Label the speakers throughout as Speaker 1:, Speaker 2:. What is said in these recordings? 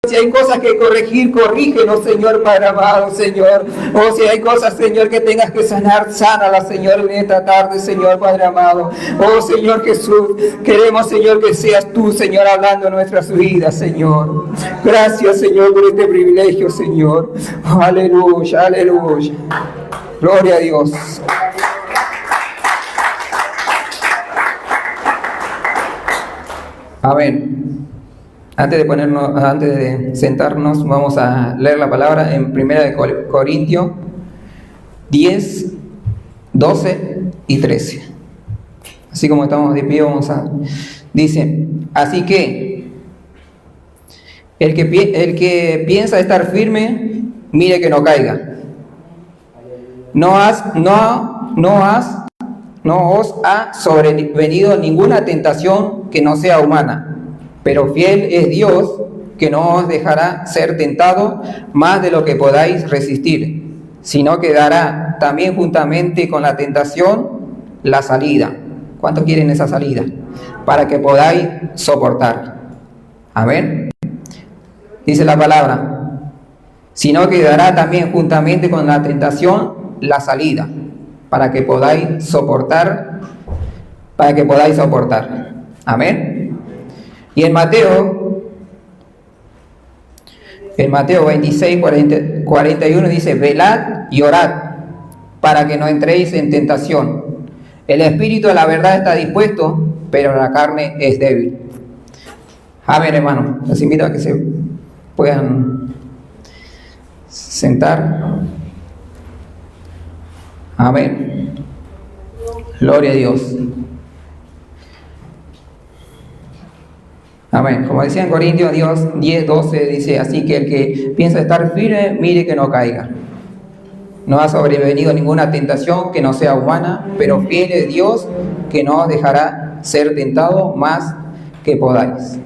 Speaker 1: Si hay cosas que corregir, corrígenos, Señor, Padre amado, Señor. O si hay cosas, Señor, que tengas que sanar, sánalas, Señor, en esta tarde, Señor, Padre amado. Oh, Señor Jesús, queremos, Señor, que seas tú, Señor, hablando en nuestras vidas, Señor. Gracias, Señor, por este privilegio, Señor. Aleluya, aleluya. Gloria a Dios. Amén. Antes de sentarnos, vamos a leer la palabra en 1 Corintios 10, 12 y 13. Así como estamos de pie, dice, así que el que piensa estar firme, mire que no caiga. No os ha sobrevenido ninguna tentación que no sea humana. Pero fiel es Dios, que no os dejará ser tentado más de lo que podáis resistir, sino que dará también juntamente con la tentación la salida. ¿Cuántos quieren esa salida? Para que podáis soportar. Amén. Dice la palabra, sino que dará también juntamente con la tentación la salida, para que podáis soportar. Amén. Y en Mateo 26, 41 dice, velad y orad para que no entréis en tentación. El espíritu de la verdad está dispuesto, pero la carne es débil. Amén, hermano. Los invito a que se puedan sentar. Amén. Gloria a Dios. Amén. Como decía en Corintios 10, 12, dice, así que el que piensa estar firme, mire que no caiga. No ha sobrevenido ninguna tentación que no sea humana, pero fiel es Dios, que no os dejará ser tentado más que podáis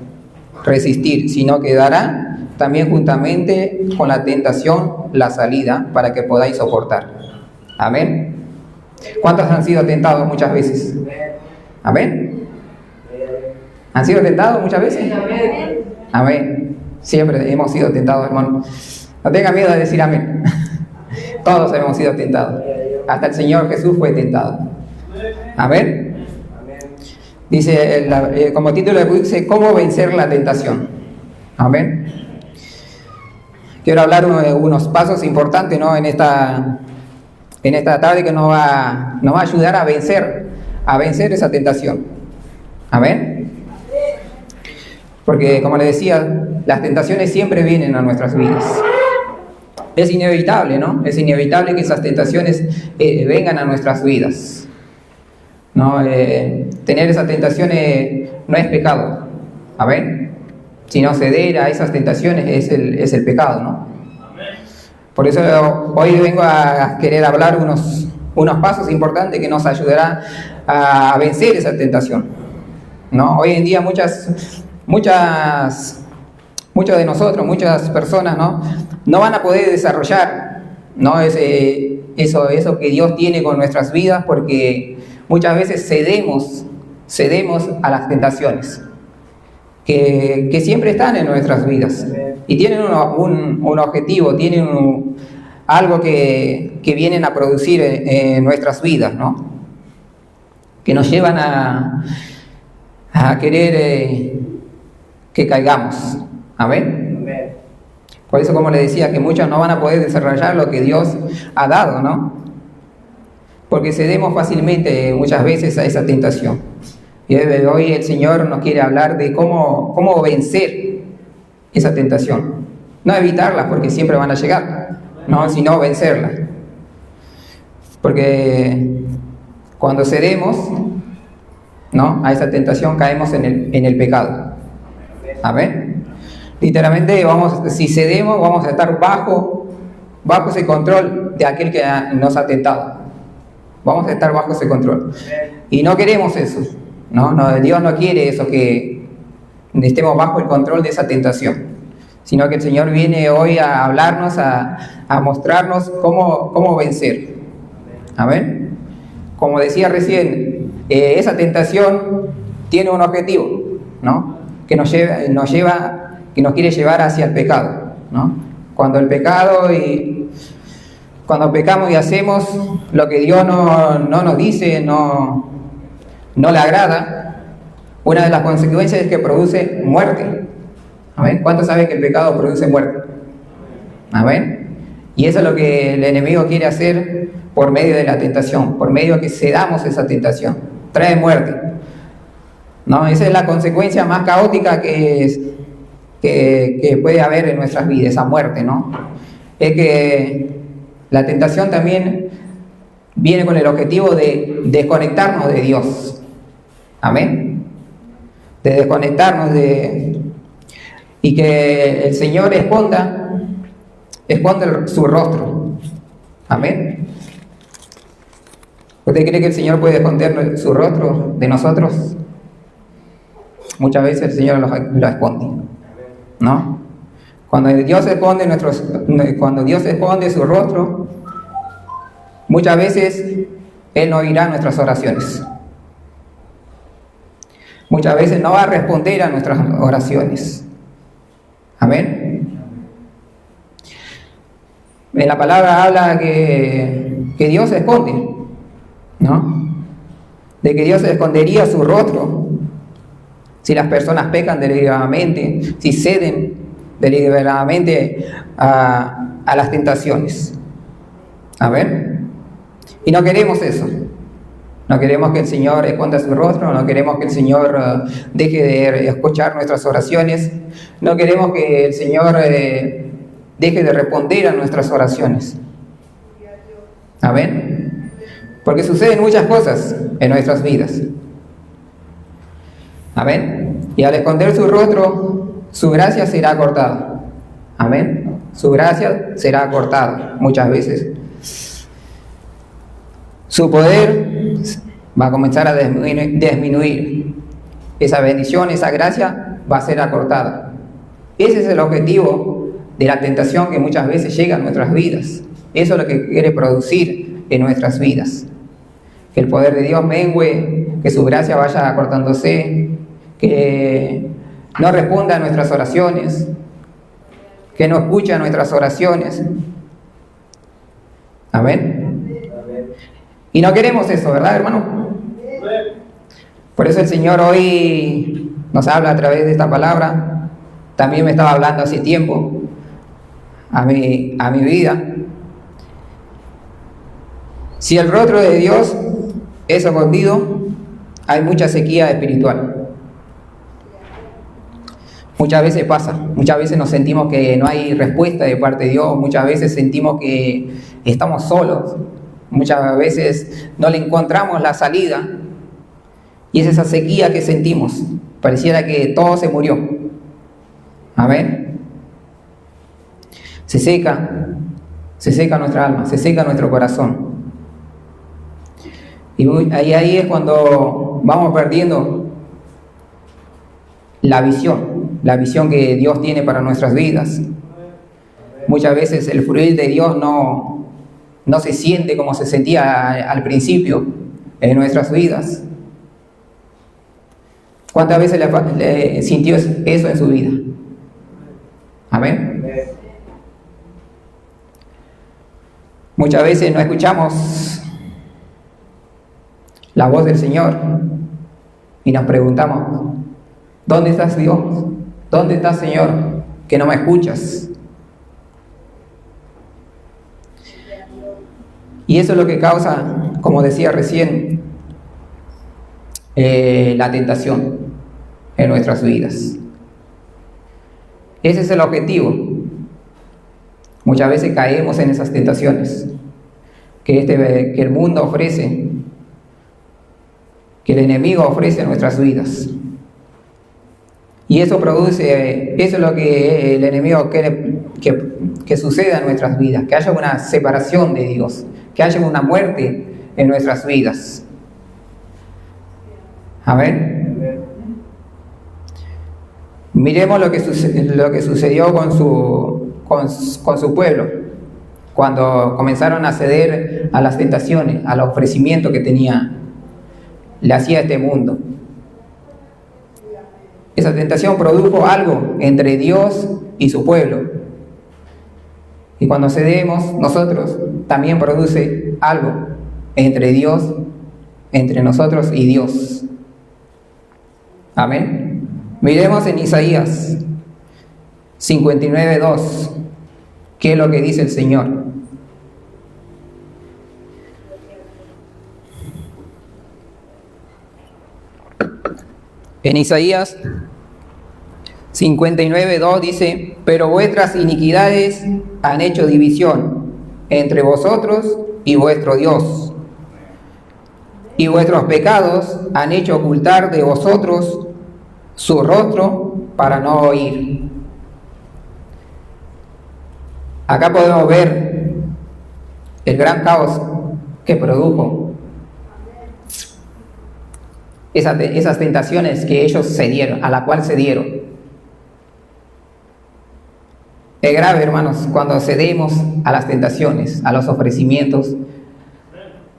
Speaker 1: resistir, sino que dará también juntamente con la tentación la salida para que podáis soportar. Amén. ¿Cuántos han sido tentados muchas veces? Amén. ¿Han sido tentados muchas veces? Amén. Siempre hemos sido tentados, hermano. No tengan miedo de decir amén. Todos hemos sido tentados. Hasta el Señor Jesús fue tentado. Amén. Dice, como título dice, ¿cómo vencer la tentación? Amén. Quiero hablar de unos pasos importantes, ¿no? en esta tarde que nos va a ayudar a vencer esa tentación. Amén. Porque, como les decía, las tentaciones siempre vienen a nuestras vidas. Es inevitable, ¿no? Es inevitable que esas tentaciones vengan a nuestras vidas, ¿no? Tener esas tentaciones no es pecado. Amén. Sino ceder a esas tentaciones es el pecado, ¿no? Por eso hoy vengo a querer hablar unos pasos importantes que nos ayudarán a vencer esa tentación, ¿no? Hoy en día muchos de nosotros, muchas personas, no van a poder desarrollar, ¿no? Eso que Dios tiene con nuestras vidas, porque muchas veces cedemos a las tentaciones que siempre están en nuestras vidas y tienen un objetivo, tienen algo que vienen a producir en nuestras vidas, ¿no? Que nos llevan a querer que caigamos. Amén. Por eso, como les decía, que muchos no van a poder desarrollar lo que Dios ha dado, ¿no? Porque cedemos fácilmente muchas veces a esa tentación. Y hoy el Señor nos quiere hablar de cómo vencer esa tentación. No evitarlas, porque siempre van a llegar, ¿no? Sino vencerlas. Porque cuando cedemos, ¿no?, a esa tentación, caemos en el pecado. Amén. Literalmente, si cedemos, vamos a estar bajo ese control de aquel que nos ha tentado. Vamos a estar bajo ese control. Y no queremos eso, ¿no? Dios no quiere eso, que estemos bajo el control de esa tentación, sino que el Señor viene hoy a hablarnos, a mostrarnos cómo vencer. Amén. Como decía recién, esa tentación tiene un objetivo, ¿no? Que nos lleva que nos quiere llevar hacia el pecado, ¿no? Cuando pecamos y hacemos lo que Dios no nos dice, no le agrada, una de las consecuencias es que produce muerte. ¿Amén? ¿Cuántos saben que el pecado produce muerte? ¿Amén? Y eso es lo que el enemigo quiere hacer por medio de la tentación, por medio de que cedamos esa tentación. Trae muerte, ¿no? Esa es la consecuencia más caótica que puede haber en nuestras vidas, esa muerte, ¿no? Es que la tentación también viene con el objetivo de desconectarnos de Dios. Amén. De desconectarnos y que el Señor esconda su rostro. Amén. ¿Usted cree que el Señor puede esconder su rostro de nosotros? Muchas veces el Señor lo esconde, ¿no? Cuando Dios esconde su rostro, muchas veces Él no oirá nuestras oraciones. Muchas veces no va a responder a nuestras oraciones. Amén. En la palabra habla que Dios se esconde, ¿no? De que Dios escondería su rostro si las personas pecan deliberadamente, si ceden deliberadamente a las tentaciones. Amén. Y no queremos eso. No queremos que el Señor esconda su rostro, no queremos que el Señor deje de escuchar nuestras oraciones, no queremos que el Señor deje de responder a nuestras oraciones. Amén. Porque suceden muchas cosas en nuestras vidas. Amén. Y al esconder su rostro, su gracia será cortada. Amén. Su gracia será cortada muchas veces. Su poder va a comenzar a disminuir. Esa bendición, esa gracia va a ser acortada. Ese es el objetivo de la tentación que muchas veces llega a nuestras vidas. Eso es lo que quiere producir en nuestras vidas. Que el poder de Dios mengue, que su gracia vaya acortándose, que no responda a nuestras oraciones, que no escuche nuestras oraciones. Amén. Y no queremos eso, ¿verdad, hermano? Por eso el Señor hoy nos habla a través de esta palabra. También me estaba hablando hace tiempo a mi vida. Si el rostro de Dios es escondido, hay mucha sequía espiritual. Muchas veces pasa, muchas veces nos sentimos que no hay respuesta de parte de Dios, muchas veces sentimos que estamos solos, muchas veces no le encontramos la salida, y es esa sequía que sentimos, pareciera que todo se murió. Amén. Se seca nuestra alma, se seca nuestro corazón. Y ahí es cuando vamos perdiendo la visión que Dios tiene para nuestras vidas. Muchas veces el fluir de Dios no se siente como se sentía al principio en nuestras vidas. ¿Cuántas veces le sintió eso en su vida? Amén. Muchas veces no escuchamos la voz del Señor y nos preguntamos: ¿dónde estás, Dios? ¿Dónde estás, Señor? Que no me escuchas. Y eso es lo que causa, como decía recién, la tentación en nuestras vidas. Ese es el objetivo. Muchas veces caemos en esas tentaciones que el mundo ofrece, que el enemigo ofrece en nuestras vidas. Y eso es lo que el enemigo quiere que suceda en nuestras vidas, que haya una separación de Dios, que haya una muerte en nuestras vidas. Amén. Miremos lo que sucedió con su pueblo, cuando comenzaron a ceder a las tentaciones, al ofrecimiento que le hacía este mundo. Esa tentación produjo algo entre Dios y su pueblo. Y cuando cedemos, nosotros también produce algo entre Dios, entre nosotros y Dios. Amén. Miremos en Isaías 59:2, ¿qué es lo que dice el Señor? En Isaías 59:2 dice: pero vuestras iniquidades han hecho división entre vosotros y vuestro Dios, y vuestros pecados han hecho ocultar de vosotros su rostro para no oír. Acá podemos ver el gran caos que produjo esas tentaciones que ellos cedieron, a la cual cedieron. Es grave, hermanos, cuando cedemos a las tentaciones, a los ofrecimientos,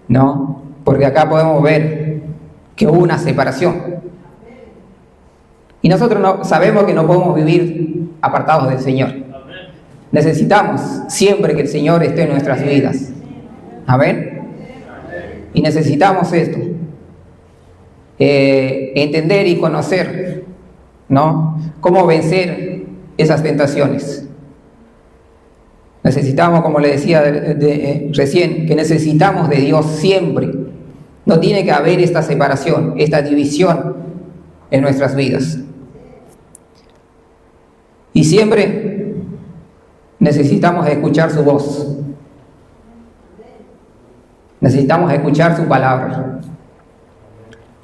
Speaker 1: ¿no? Porque acá podemos ver que hubo una separación. Y nosotros sabemos que no podemos vivir apartados del Señor. Necesitamos siempre que el Señor esté en nuestras vidas. Amén. Y necesitamos esto. Entender y conocer, ¿no?, cómo vencer esas tentaciones. Necesitamos, como le decía recién, que necesitamos de Dios siempre. No tiene que haber esta separación, esta división en nuestras vidas. Y siempre necesitamos escuchar su voz. Necesitamos escuchar su palabra.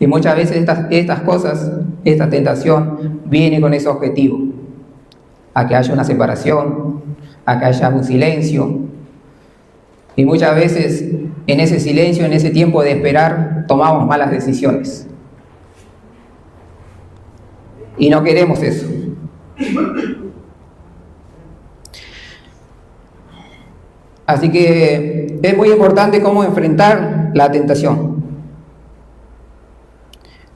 Speaker 1: Y muchas veces estas cosas, esta tentación, viene con ese objetivo: a que haya una separación, a que haya un silencio. Y muchas veces en ese silencio, en ese tiempo de esperar, tomamos malas decisiones. Y no queremos eso. Así que es muy importante cómo enfrentar la tentación,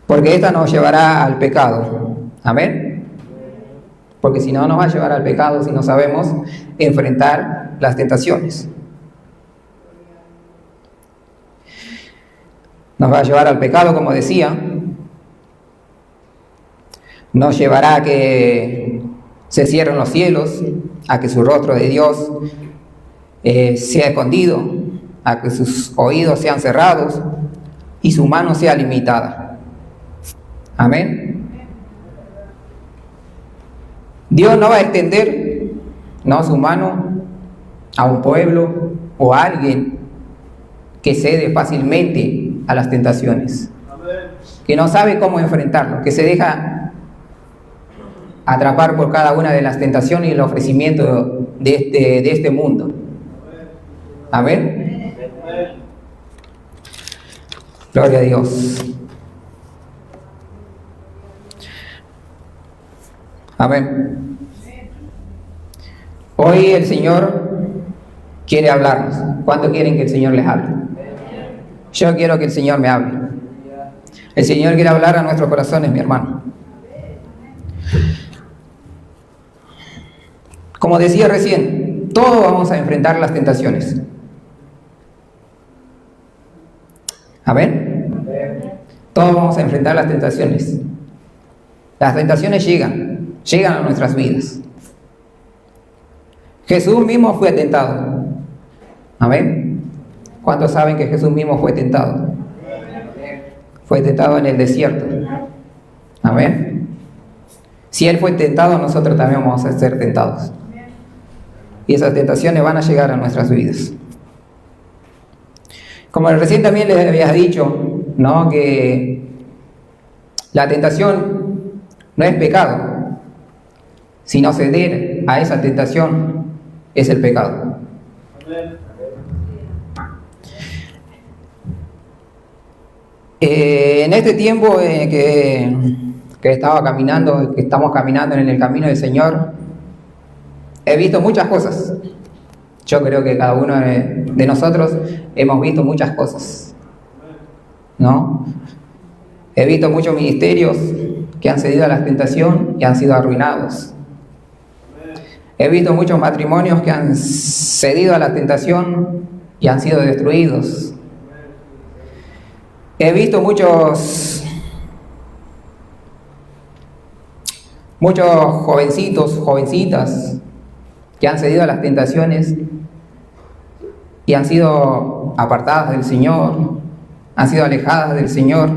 Speaker 1: porque esta nos llevará al pecado. Amén. Porque si no, nos va a llevar al pecado si no sabemos enfrentar las tentaciones. Nos va a llevar al pecado, como decía. Nos llevará a que se cierren los cielos, a que su rostro de Dios sea escondido, a que sus oídos sean cerrados y su mano sea limitada. Amén. Dios no va a extender, no, su mano a un pueblo o a alguien que cede fácilmente a las tentaciones, que no sabe cómo enfrentarlo, que se deja atrapar por cada una de las tentaciones y el ofrecimiento de este mundo. Amén. Gloria a Dios. Amén. Hoy el Señor quiere hablarnos. ¿Cuánto quieren que el Señor les hable? Yo quiero que el Señor me hable. El Señor quiere hablar a nuestros corazones, mi hermano. Como decía recién, todos vamos a enfrentar las tentaciones. Amén. Todos vamos a enfrentar las tentaciones. Las tentaciones llegan a nuestras vidas. Jesús mismo fue tentado. Amén. ¿Cuántos saben que Jesús mismo fue tentado? Fue tentado en el desierto. Amén. Si Él fue tentado, nosotros también vamos a ser tentados. Y esas tentaciones van a llegar a nuestras vidas. Como recién también les había dicho, ¿no?, que la tentación no es pecado, sino ceder a esa tentación es el pecado. En este tiempo que estaba caminando, que estamos caminando en el camino del Señor, he visto muchas cosas. Yo creo que cada uno de nosotros hemos visto muchas cosas, ¿no? He visto muchos ministerios, que han cedido a la tentación y han sido arruinados. He visto muchos matrimonios que han cedido a la tentación y han sido destruidos. He visto muchos jovencitos, jovencitas que han cedido a las tentaciones y han sido apartadas del Señor, han sido alejadas del Señor.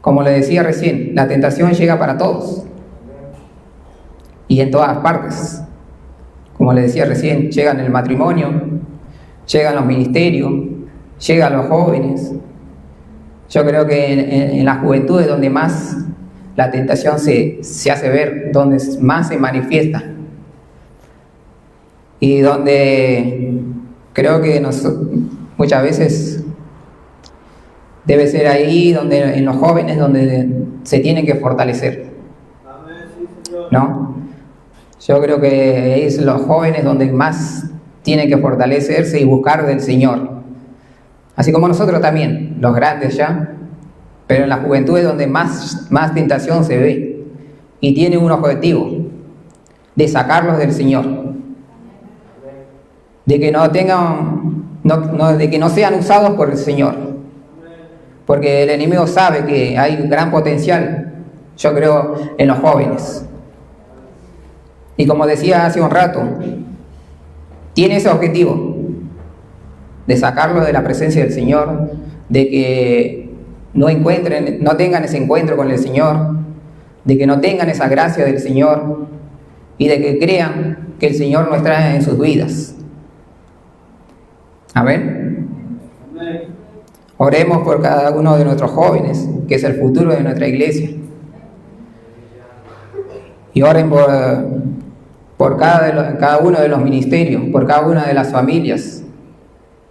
Speaker 1: Como le decía recién, la tentación llega para todos y en todas partes. Como le decía recién, llega en el matrimonio, llega en los ministerios, llega a los jóvenes. Yo creo que en la juventud es donde más la tentación se hace ver, donde más se manifiesta. Y donde creo que muchas veces debe ser ahí, donde en los jóvenes, donde se tienen que fortalecer, ¿no? Yo creo que es los jóvenes donde más tienen que fortalecerse y buscar del Señor. Así como nosotros también, los grandes ya, pero en la juventud es donde más tentación se ve y tiene un objetivo, de sacarlos del Señor, de que de que no sean usados por el Señor, porque el enemigo sabe que hay un gran potencial, yo creo, en los jóvenes. Y como decía hace un rato, tiene ese objetivo de sacarlos de la presencia del Señor, de que no tengan ese encuentro con el Señor, de que no tengan esa gracia del Señor y de que crean que el Señor no está en sus vidas. Amén. Oremos por cada uno de nuestros jóvenes, que es el futuro de nuestra iglesia. Y oren por cada uno de los ministerios, por cada una de las familias,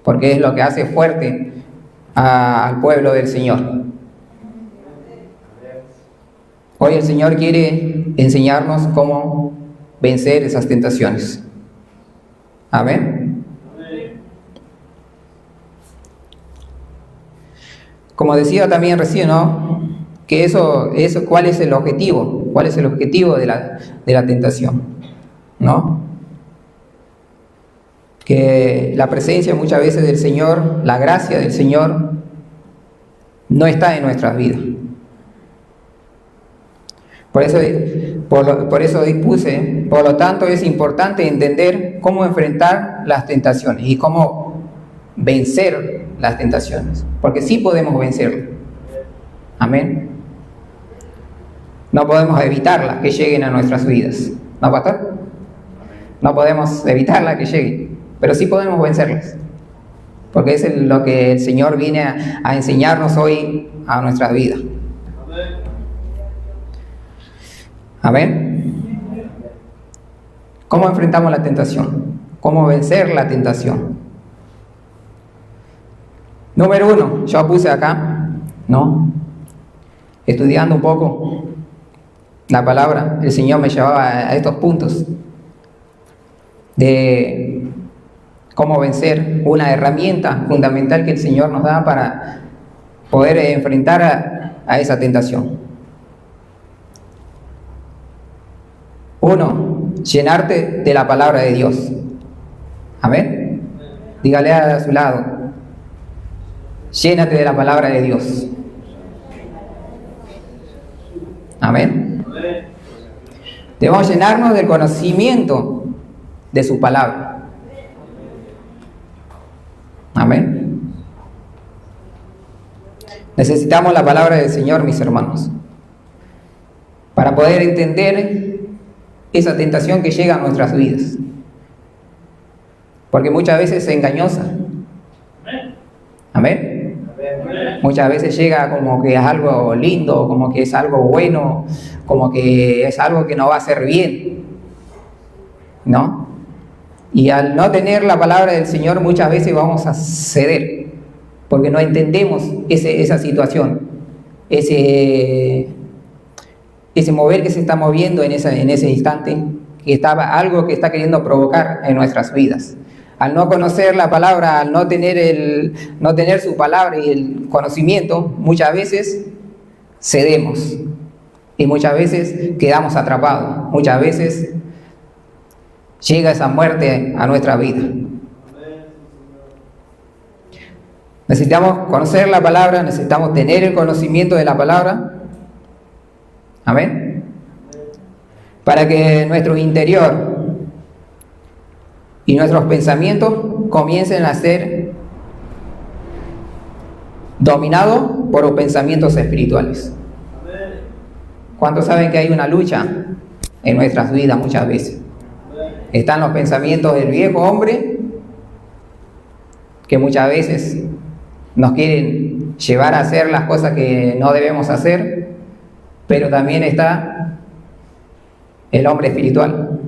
Speaker 1: porque es lo que hace fuerte al pueblo del Señor. Hoy el Señor quiere enseñarnos cómo vencer esas tentaciones. Amén. Como decía también recién, ¿no? Que ¿cuál es el objetivo? ¿Cuál es el objetivo de la tentación? ¿No? Que la presencia muchas veces del Señor, la gracia del Señor, no está en nuestras vidas. Por eso dispuse, por lo tanto es importante entender cómo enfrentar las tentaciones y cómo vencer las tentaciones, porque sí podemos vencerlas. Amén. No podemos evitarlas que lleguen a nuestras vidas, ¿no, pastor? No podemos evitarlas que lleguen, pero sí podemos vencerlas, porque es lo que el Señor viene a enseñarnos hoy a nuestras vidas. Amén. ¿Cómo enfrentamos la tentación? ¿Cómo vencer la tentación? Número 1, yo puse acá, ¿no? Estudiando un poco la palabra, el Señor me llevaba a estos puntos de cómo vencer, una herramienta fundamental que el Señor nos da para poder enfrentar a esa tentación. 1, llenarte de la palabra de Dios. Amén. Dígale a su lado, llénate de la palabra de Dios. Amén. Debemos llenarnos del conocimiento de su palabra. Amén. Necesitamos la palabra del Señor, mis hermanos, para poder entender esa tentación que llega a nuestras vidas, porque muchas veces es engañosa. Amén. Muchas veces llega como que es algo lindo, como que es algo bueno, como que es algo que nos va a hacer bien, ¿no? Y al no tener la palabra del Señor muchas veces vamos a ceder, porque no entendemos esa situación, ese mover que se está moviendo en ese instante, algo que está queriendo provocar en nuestras vidas. Al no conocer la palabra, al no tener su palabra y el conocimiento, muchas veces cedemos Y muchas veces quedamos atrapados, muchas veces llega esa muerte a nuestra vida. Necesitamos conocer la palabra, necesitamos tener el conocimiento de la palabra. Amén. Para que nuestro interior y nuestros pensamientos comiencen a ser dominados por los pensamientos espirituales. ¿Cuántos saben que hay una lucha en nuestras vidas muchas veces? Están los pensamientos del viejo hombre, que muchas veces nos quieren llevar a hacer las cosas que no debemos hacer, pero también está el hombre espiritual,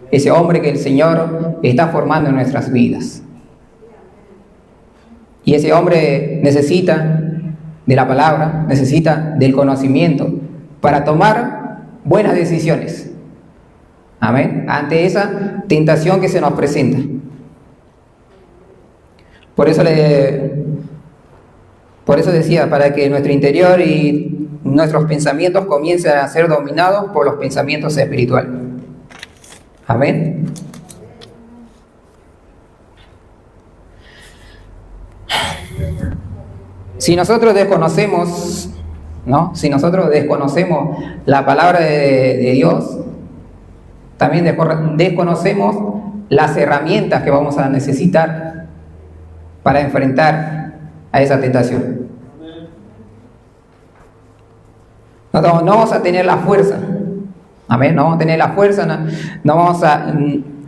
Speaker 1: ese hombre que el Señor está formando en nuestras vidas. Y ese hombre necesita de la palabra, necesita del conocimiento para tomar buenas decisiones. Amén. Ante esa tentación que se nos presenta. Por eso decía, para que nuestro interior y nuestros pensamientos comiencen a ser dominados por los pensamientos espirituales. Amén. Si nosotros desconocemos, ¿no? Si nosotros desconocemos la palabra de Dios, también desconocemos las herramientas que vamos a necesitar para enfrentar a esa tentación. No vamos a tener la fuerza, amén, no vamos a tener la fuerza, no vamos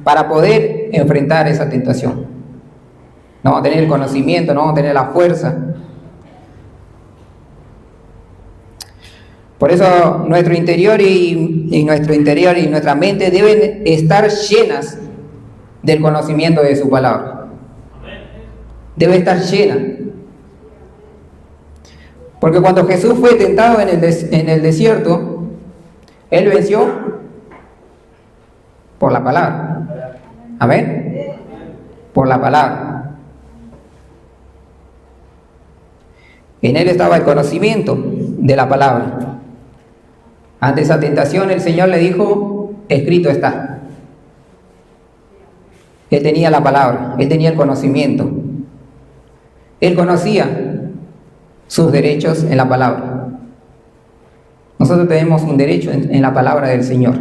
Speaker 1: para poder enfrentar esa tentación. No vamos a tener el conocimiento, no vamos a tener la fuerza. Por eso nuestro interior y nuestra mente deben estar llenas del conocimiento de su palabra. Debe estar llena. Porque cuando Jesús fue tentado en el desierto, Él venció por la palabra. Amén. Por la palabra. En Él estaba el conocimiento de la palabra. Ante esa tentación el Señor le dijo, escrito está. Él tenía la palabra, Él tenía el conocimiento. Él conocía sus derechos en la palabra. Nosotros tenemos un derecho en la palabra del Señor.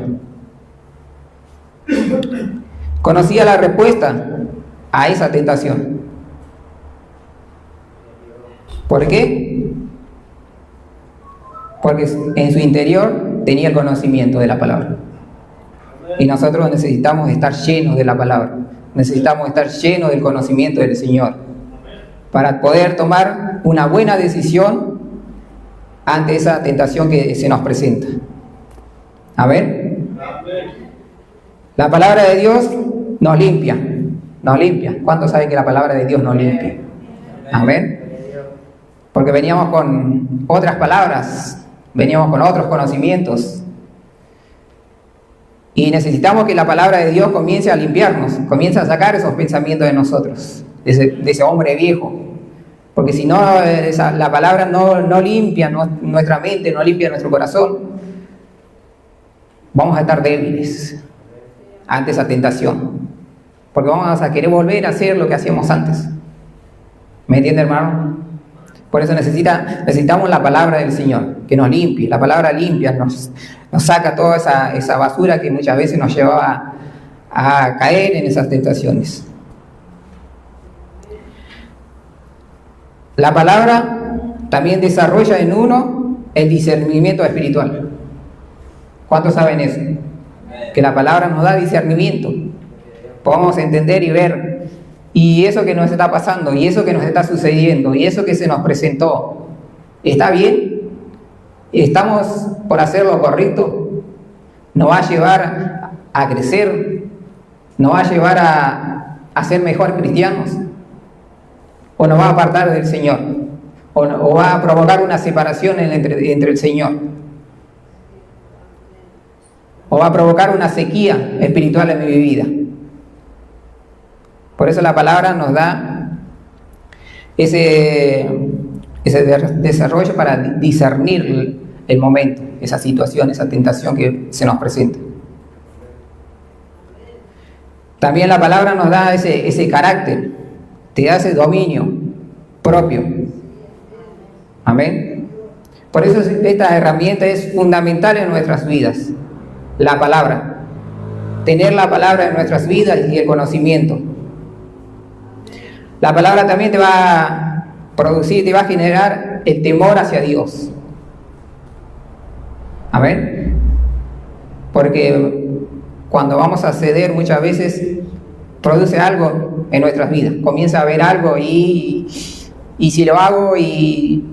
Speaker 1: Conocía la respuesta a esa tentación. ¿Por qué? Porque en su interior tenía el conocimiento de la palabra. Y nosotros necesitamos estar llenos de la palabra. Necesitamos estar llenos del conocimiento del Señor para poder tomar una buena decisión ante esa tentación que se nos presenta. Amén. La palabra de Dios nos limpia. Nos limpia. ¿Cuántos saben que la palabra de Dios nos limpia? Amén. Porque veníamos con otras palabras, veníamos con otros conocimientos. Y necesitamos que la palabra de Dios comience a limpiarnos, comience a sacar esos pensamientos de nosotros, de ese hombre viejo. Porque si no, la palabra no limpia nuestra mente, no limpia nuestro corazón, vamos a estar débiles ante esa tentación. Porque vamos a querer volver a hacer lo que hacíamos antes. ¿Me entiende, hermano? Por eso necesitamos la palabra del Señor, que nos limpie. La palabra limpia nos saca toda esa basura que muchas veces nos lleva a caer en esas tentaciones. La palabra también desarrolla en uno el discernimiento espiritual. ¿Cuántos saben eso? Que la palabra nos da discernimiento. Podemos entender y ver. Y eso que nos está pasando, y eso que nos está sucediendo, y eso que se nos presentó, ¿está bien? ¿Estamos por hacer lo correcto? ¿Nos va a llevar a crecer? ¿Nos va a llevar a ser mejor cristianos? ¿O nos va a apartar del Señor? ¿O va a provocar una separación entre el Señor? ¿O va a provocar una sequía espiritual en mi vida? Por eso la palabra nos da ese desarrollo para discernir el momento, esa situación, esa tentación que se nos presenta. También la palabra nos da ese carácter, te da ese dominio propio. Amén. Por eso esta herramienta es fundamental en nuestras vidas, la palabra. Tener la palabra en nuestras vidas y el conocimiento. La palabra también te va a producir, te va a generar el temor hacia Dios. Amén. Porque cuando vamos a ceder muchas veces produce algo en nuestras vidas. Comienza a haber algo y si lo hago y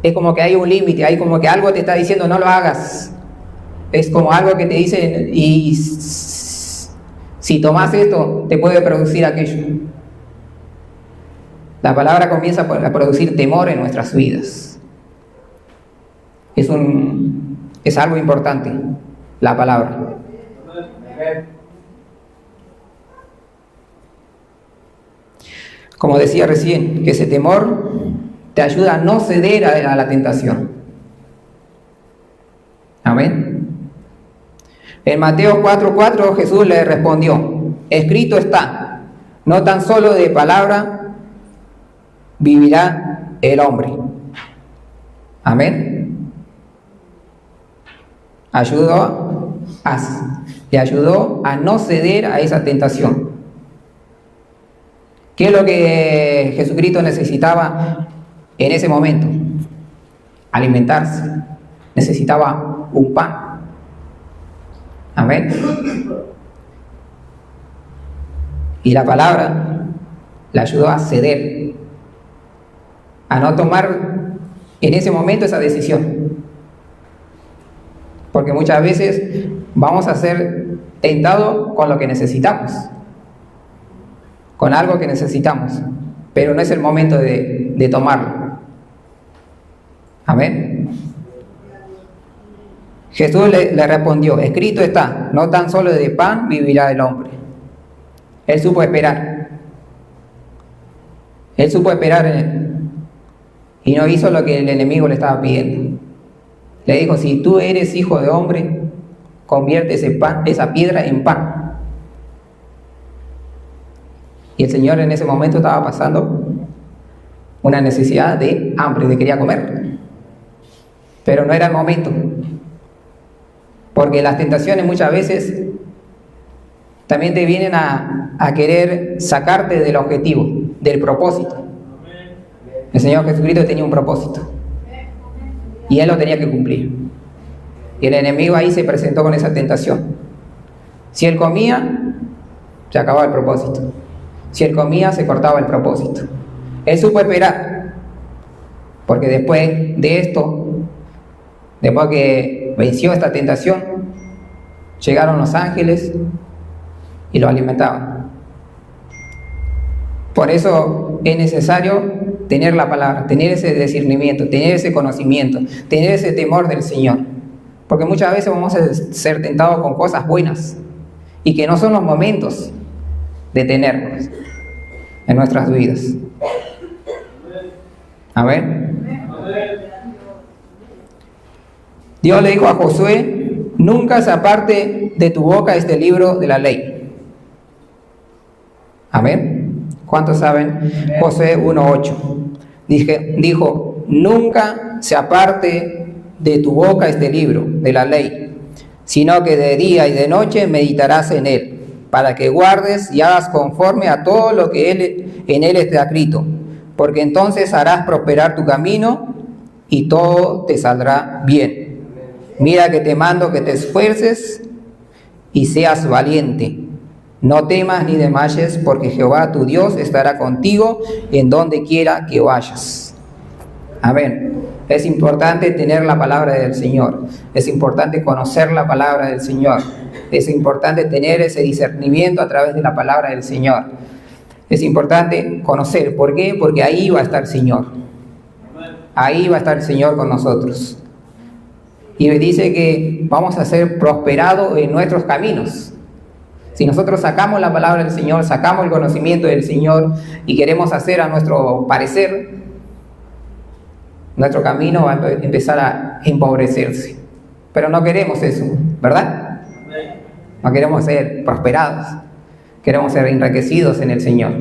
Speaker 1: es como que hay un límite, hay como que algo te está diciendo no lo hagas. Es como algo que te dice y si tomas esto te puede producir aquello. La palabra comienza a producir temor en nuestras vidas. Es algo importante, la palabra. Como decía recién, que ese temor te ayuda a no ceder a la tentación. Amén. En Mateo 4:4 Jesús le respondió: escrito está, no tan solo de palabra vivirá el hombre. Amén. Le ayudó a no ceder a esa tentación. ¿Qué es lo que Jesucristo necesitaba en ese momento? Alimentarse. Necesitaba un pan. Amén. Y la palabra le ayudó a ceder, a no tomar en ese momento esa decisión. Porque muchas veces vamos a ser tentados con lo que necesitamos, con algo que necesitamos, pero no es el momento de tomarlo. Amén. Jesús le respondió: escrito está, no tan solo de pan vivirá el hombre. Él supo esperar. Él supo esperar en él. Y no hizo lo que el enemigo le estaba pidiendo. Le dijo: si tú eres hijo de hombre, convierte esa piedra en pan. Y el Señor en ese momento estaba pasando una necesidad de hambre, de quería comer. Pero no era el momento. Porque las tentaciones muchas veces también te vienen a querer sacarte del objetivo, del propósito. El Señor Jesucristo tenía un propósito y Él lo tenía que cumplir. Y el enemigo ahí se presentó con esa tentación. Si Él comía, se acababa el propósito. Si Él comía, se cortaba el propósito. Él supo esperar, porque después de esto, después que venció esta tentación, llegaron los ángeles y lo alimentaban. Por eso es necesario tener la palabra, tener ese discernimiento, tener ese conocimiento, tener ese temor del Señor. Porque muchas veces vamos a ser tentados con cosas buenas y que no son los momentos de tenernos en nuestras vidas. Amén. Dios le dijo a Josué: nunca se aparte de tu boca este libro de la ley. Amén. ¿Cuántos saben? Josué 1:8 dijo: nunca se aparte de tu boca este libro de la ley, sino que de día y de noche meditarás en él, para que guardes y hagas conforme a todo lo que en él está escrito, porque entonces harás prosperar tu camino y todo te saldrá bien. Mira que te mando que te esfuerces y seas valiente. No temas ni desmayes, porque Jehová tu Dios estará contigo en donde quiera que vayas. Amén. Es importante tener la palabra del Señor. Es importante conocer la palabra del Señor. Es importante tener ese discernimiento a través de la palabra del Señor. Es importante conocer. ¿Por qué? Porque ahí va a estar el Señor. Ahí va a estar el Señor con nosotros. Y me dice que vamos a ser prosperados en nuestros caminos. Si nosotros sacamos la palabra del Señor, sacamos el conocimiento del Señor y queremos hacer a nuestro parecer, nuestro camino va a empezar a empobrecerse. Pero no queremos eso, ¿verdad? No queremos ser prosperados, queremos ser enriquecidos en el Señor.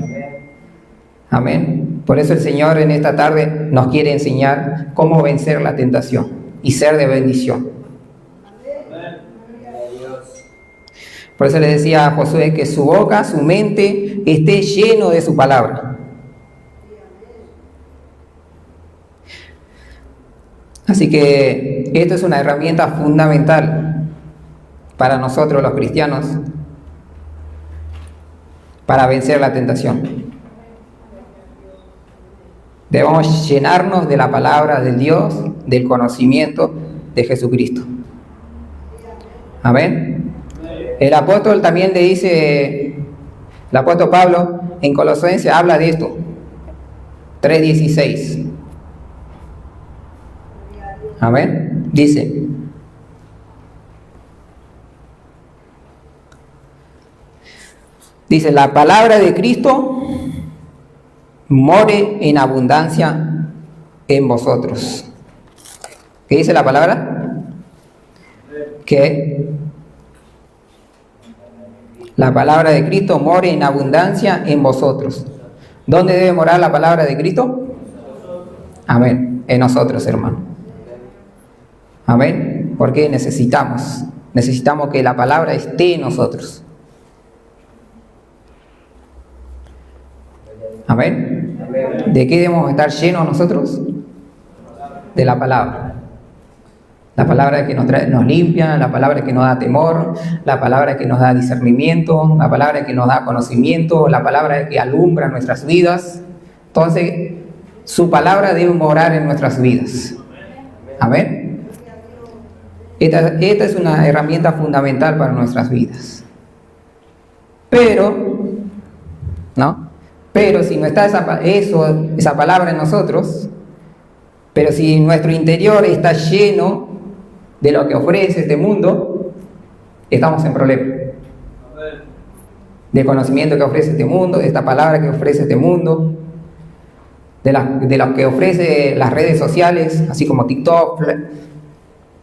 Speaker 1: Amén. Por eso el Señor en esta tarde nos quiere enseñar cómo vencer la tentación y ser de bendición. Por eso le decía a Josué que su boca, su mente esté lleno de su palabra. Así que esto es una herramienta fundamental para nosotros los cristianos para vencer la tentación. Debemos llenarnos de la palabra de Dios, del conocimiento de Jesucristo. Amén. El apóstol también le dice, el apóstol Pablo en Colosenses habla de esto, 3:16. Amén. Dice, la palabra de Cristo more en abundancia en vosotros. ¿Qué dice la palabra? Que la palabra de Cristo more en abundancia en vosotros. ¿Dónde debe morar la palabra de Cristo? Amén. En nosotros, hermano. Amén. Porque necesitamos que la palabra esté en nosotros. Amén. ¿De qué debemos estar llenos nosotros? De la palabra. La palabra que nos limpia, la palabra que nos da temor, la palabra que nos da discernimiento, la palabra que nos da conocimiento, la palabra que alumbra nuestras vidas. Entonces, su palabra debe morar en nuestras vidas. Amén. Esta es una herramienta fundamental para nuestras vidas. Pero si no está esa palabra en nosotros, pero si nuestro interior está lleno de lo que ofrece este mundo, estamos en problema. Del conocimiento que ofrece este mundo, de esta palabra que ofrece este mundo, de lo que ofrece las redes sociales, así como TikTok,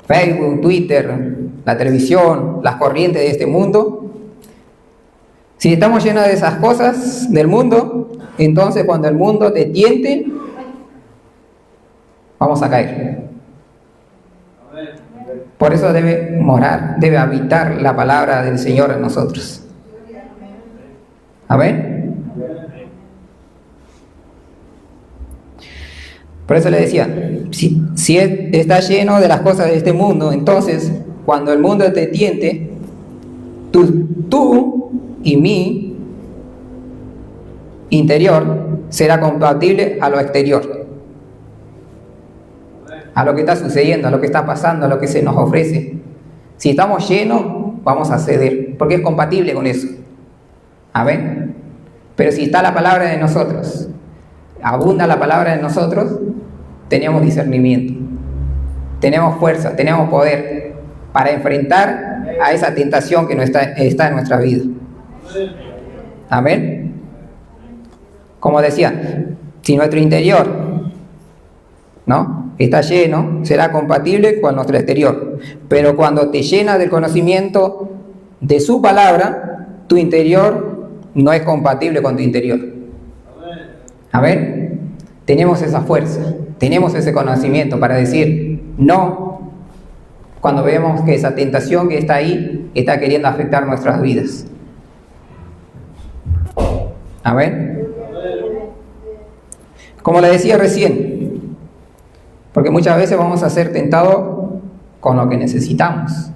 Speaker 1: Facebook, Twitter, la televisión, las corrientes de este mundo. Si estamos llenos de esas cosas del mundo, entonces cuando el mundo te tiente, vamos a caer. Por eso debe habitar la palabra del Señor en nosotros. Amén. Por eso le decía, si está lleno de las cosas de este mundo, entonces cuando el mundo te tiente, tú y mi interior será compatible a lo exterior, a lo que está sucediendo, a lo que está pasando, a lo que se nos ofrece. Si estamos llenos, vamos a ceder, porque es compatible con eso. Amén. Pero si está la palabra de nosotros, abunda la palabra de nosotros, tenemos discernimiento, tenemos fuerza, tenemos poder para enfrentar a esa tentación que no está en nuestra vida. Amén. Como decía, si nuestro interior está lleno, será compatible con nuestro exterior. Pero cuando te llenas del conocimiento de su palabra, tu interior no es compatible con tu interior. Amén. Tenemos esa fuerza, tenemos ese conocimiento para decir no cuando vemos que esa tentación que está ahí está queriendo afectar nuestras vidas. Amén. Como le decía recién, porque muchas veces vamos a ser tentados con lo que necesitamos,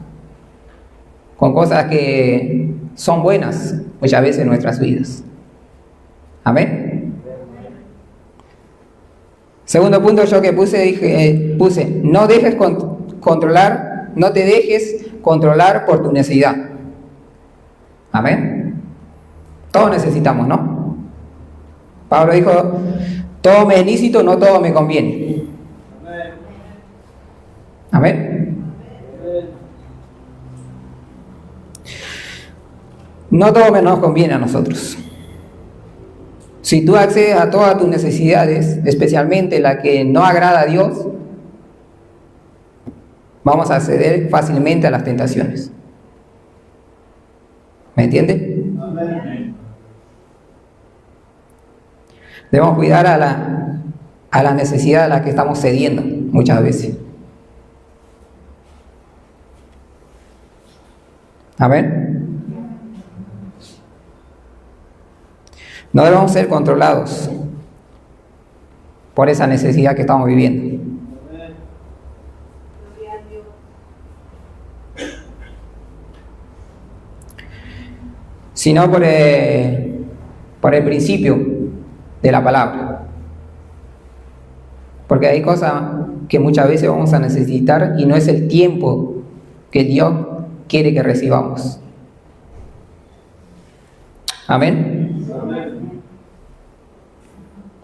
Speaker 1: con cosas que son buenas muchas veces en nuestras vidas. Amén. Segundo punto yo que puse, no te dejes controlar por tu necesidad. Amén. Todos necesitamos, ¿no? Pablo dijo, todo me es lícito, no todo me conviene. Amén. No todo nos conviene a nosotros. Si tú accedes a todas tus necesidades, especialmente la que no agrada a Dios, vamos a acceder fácilmente a las tentaciones. ¿Me entiende? Debemos cuidar a la necesidad a la que estamos cediendo muchas veces. Amén. No debemos ser controlados por esa necesidad que estamos viviendo. Sino por el principio de la palabra. Porque hay cosas que muchas veces vamos a necesitar y no es el tiempo que Dios quiere que recibamos. Amén.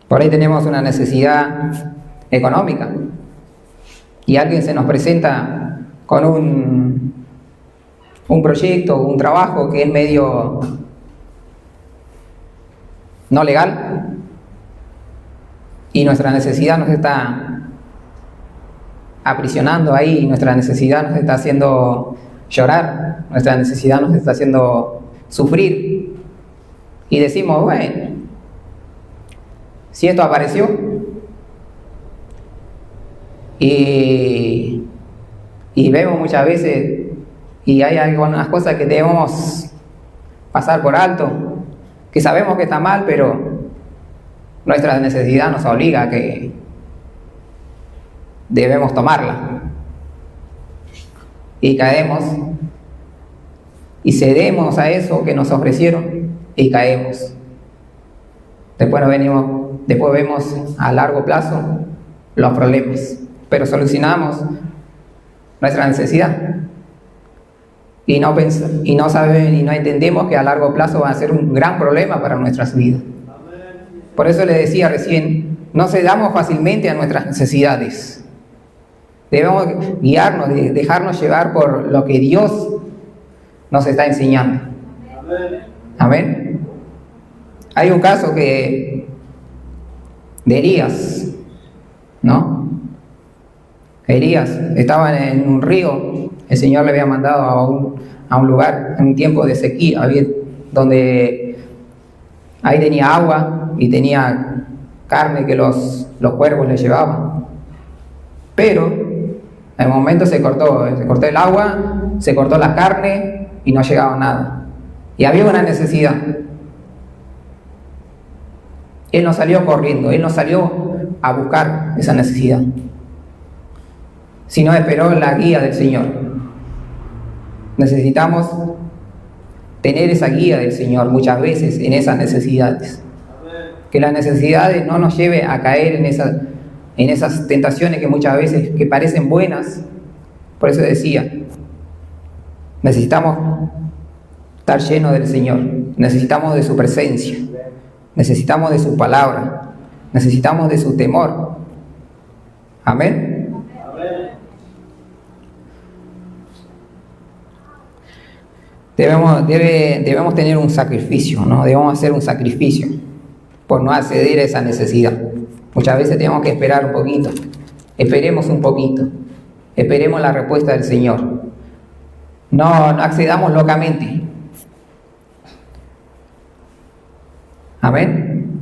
Speaker 1: Por ahí tenemos una necesidad económica y alguien se nos presenta con un proyecto, un trabajo que es medio no legal y nuestra necesidad nos está aprisionando ahí, nuestra necesidad nos está haciendo llorar, nuestra necesidad nos está haciendo sufrir y decimos, bueno, si esto apareció y vemos muchas veces y hay algunas cosas que debemos pasar por alto, que sabemos que está mal, pero nuestra necesidad nos obliga a que debemos tomarla. Y caemos y cedemos a eso que nos ofrecieron y caemos. Después vemos a largo plazo los problemas, pero solucionamos nuestra necesidad. Y no saben y no entendemos que a largo plazo va a ser un gran problema para nuestras vidas. Por eso le decía recién, no cedamos fácilmente a nuestras necesidades. Debemos guiarnos, dejarnos llevar por lo que Dios nos está enseñando. Amén. Hay un caso de Elías, ¿no? Elías estaba en un río, el Señor le había mandado a un lugar en un tiempo de sequía, donde ahí tenía agua y tenía carne que los cuervos le llevaban. Pero en el momento se cortó el agua, se cortó la carne y no llegaba nada. Y había una necesidad. Él no salió corriendo, él no salió a buscar esa necesidad, sino esperó la guía del Señor. Necesitamos tener esa guía del Señor muchas veces en esas necesidades. Que las necesidades no nos lleven a caer en esas tentaciones que muchas veces que parecen buenas. Por eso decía, necesitamos estar llenos del Señor, necesitamos de su presencia, necesitamos de su palabra, necesitamos de su temor. Amén. Debemos tener un sacrificio, ¿no? Debemos hacer un sacrificio por no acceder a esa necesidad. Muchas veces tenemos que esperar un poquito. Esperemos un poquito. Esperemos la respuesta del Señor. No accedamos locamente. Amén.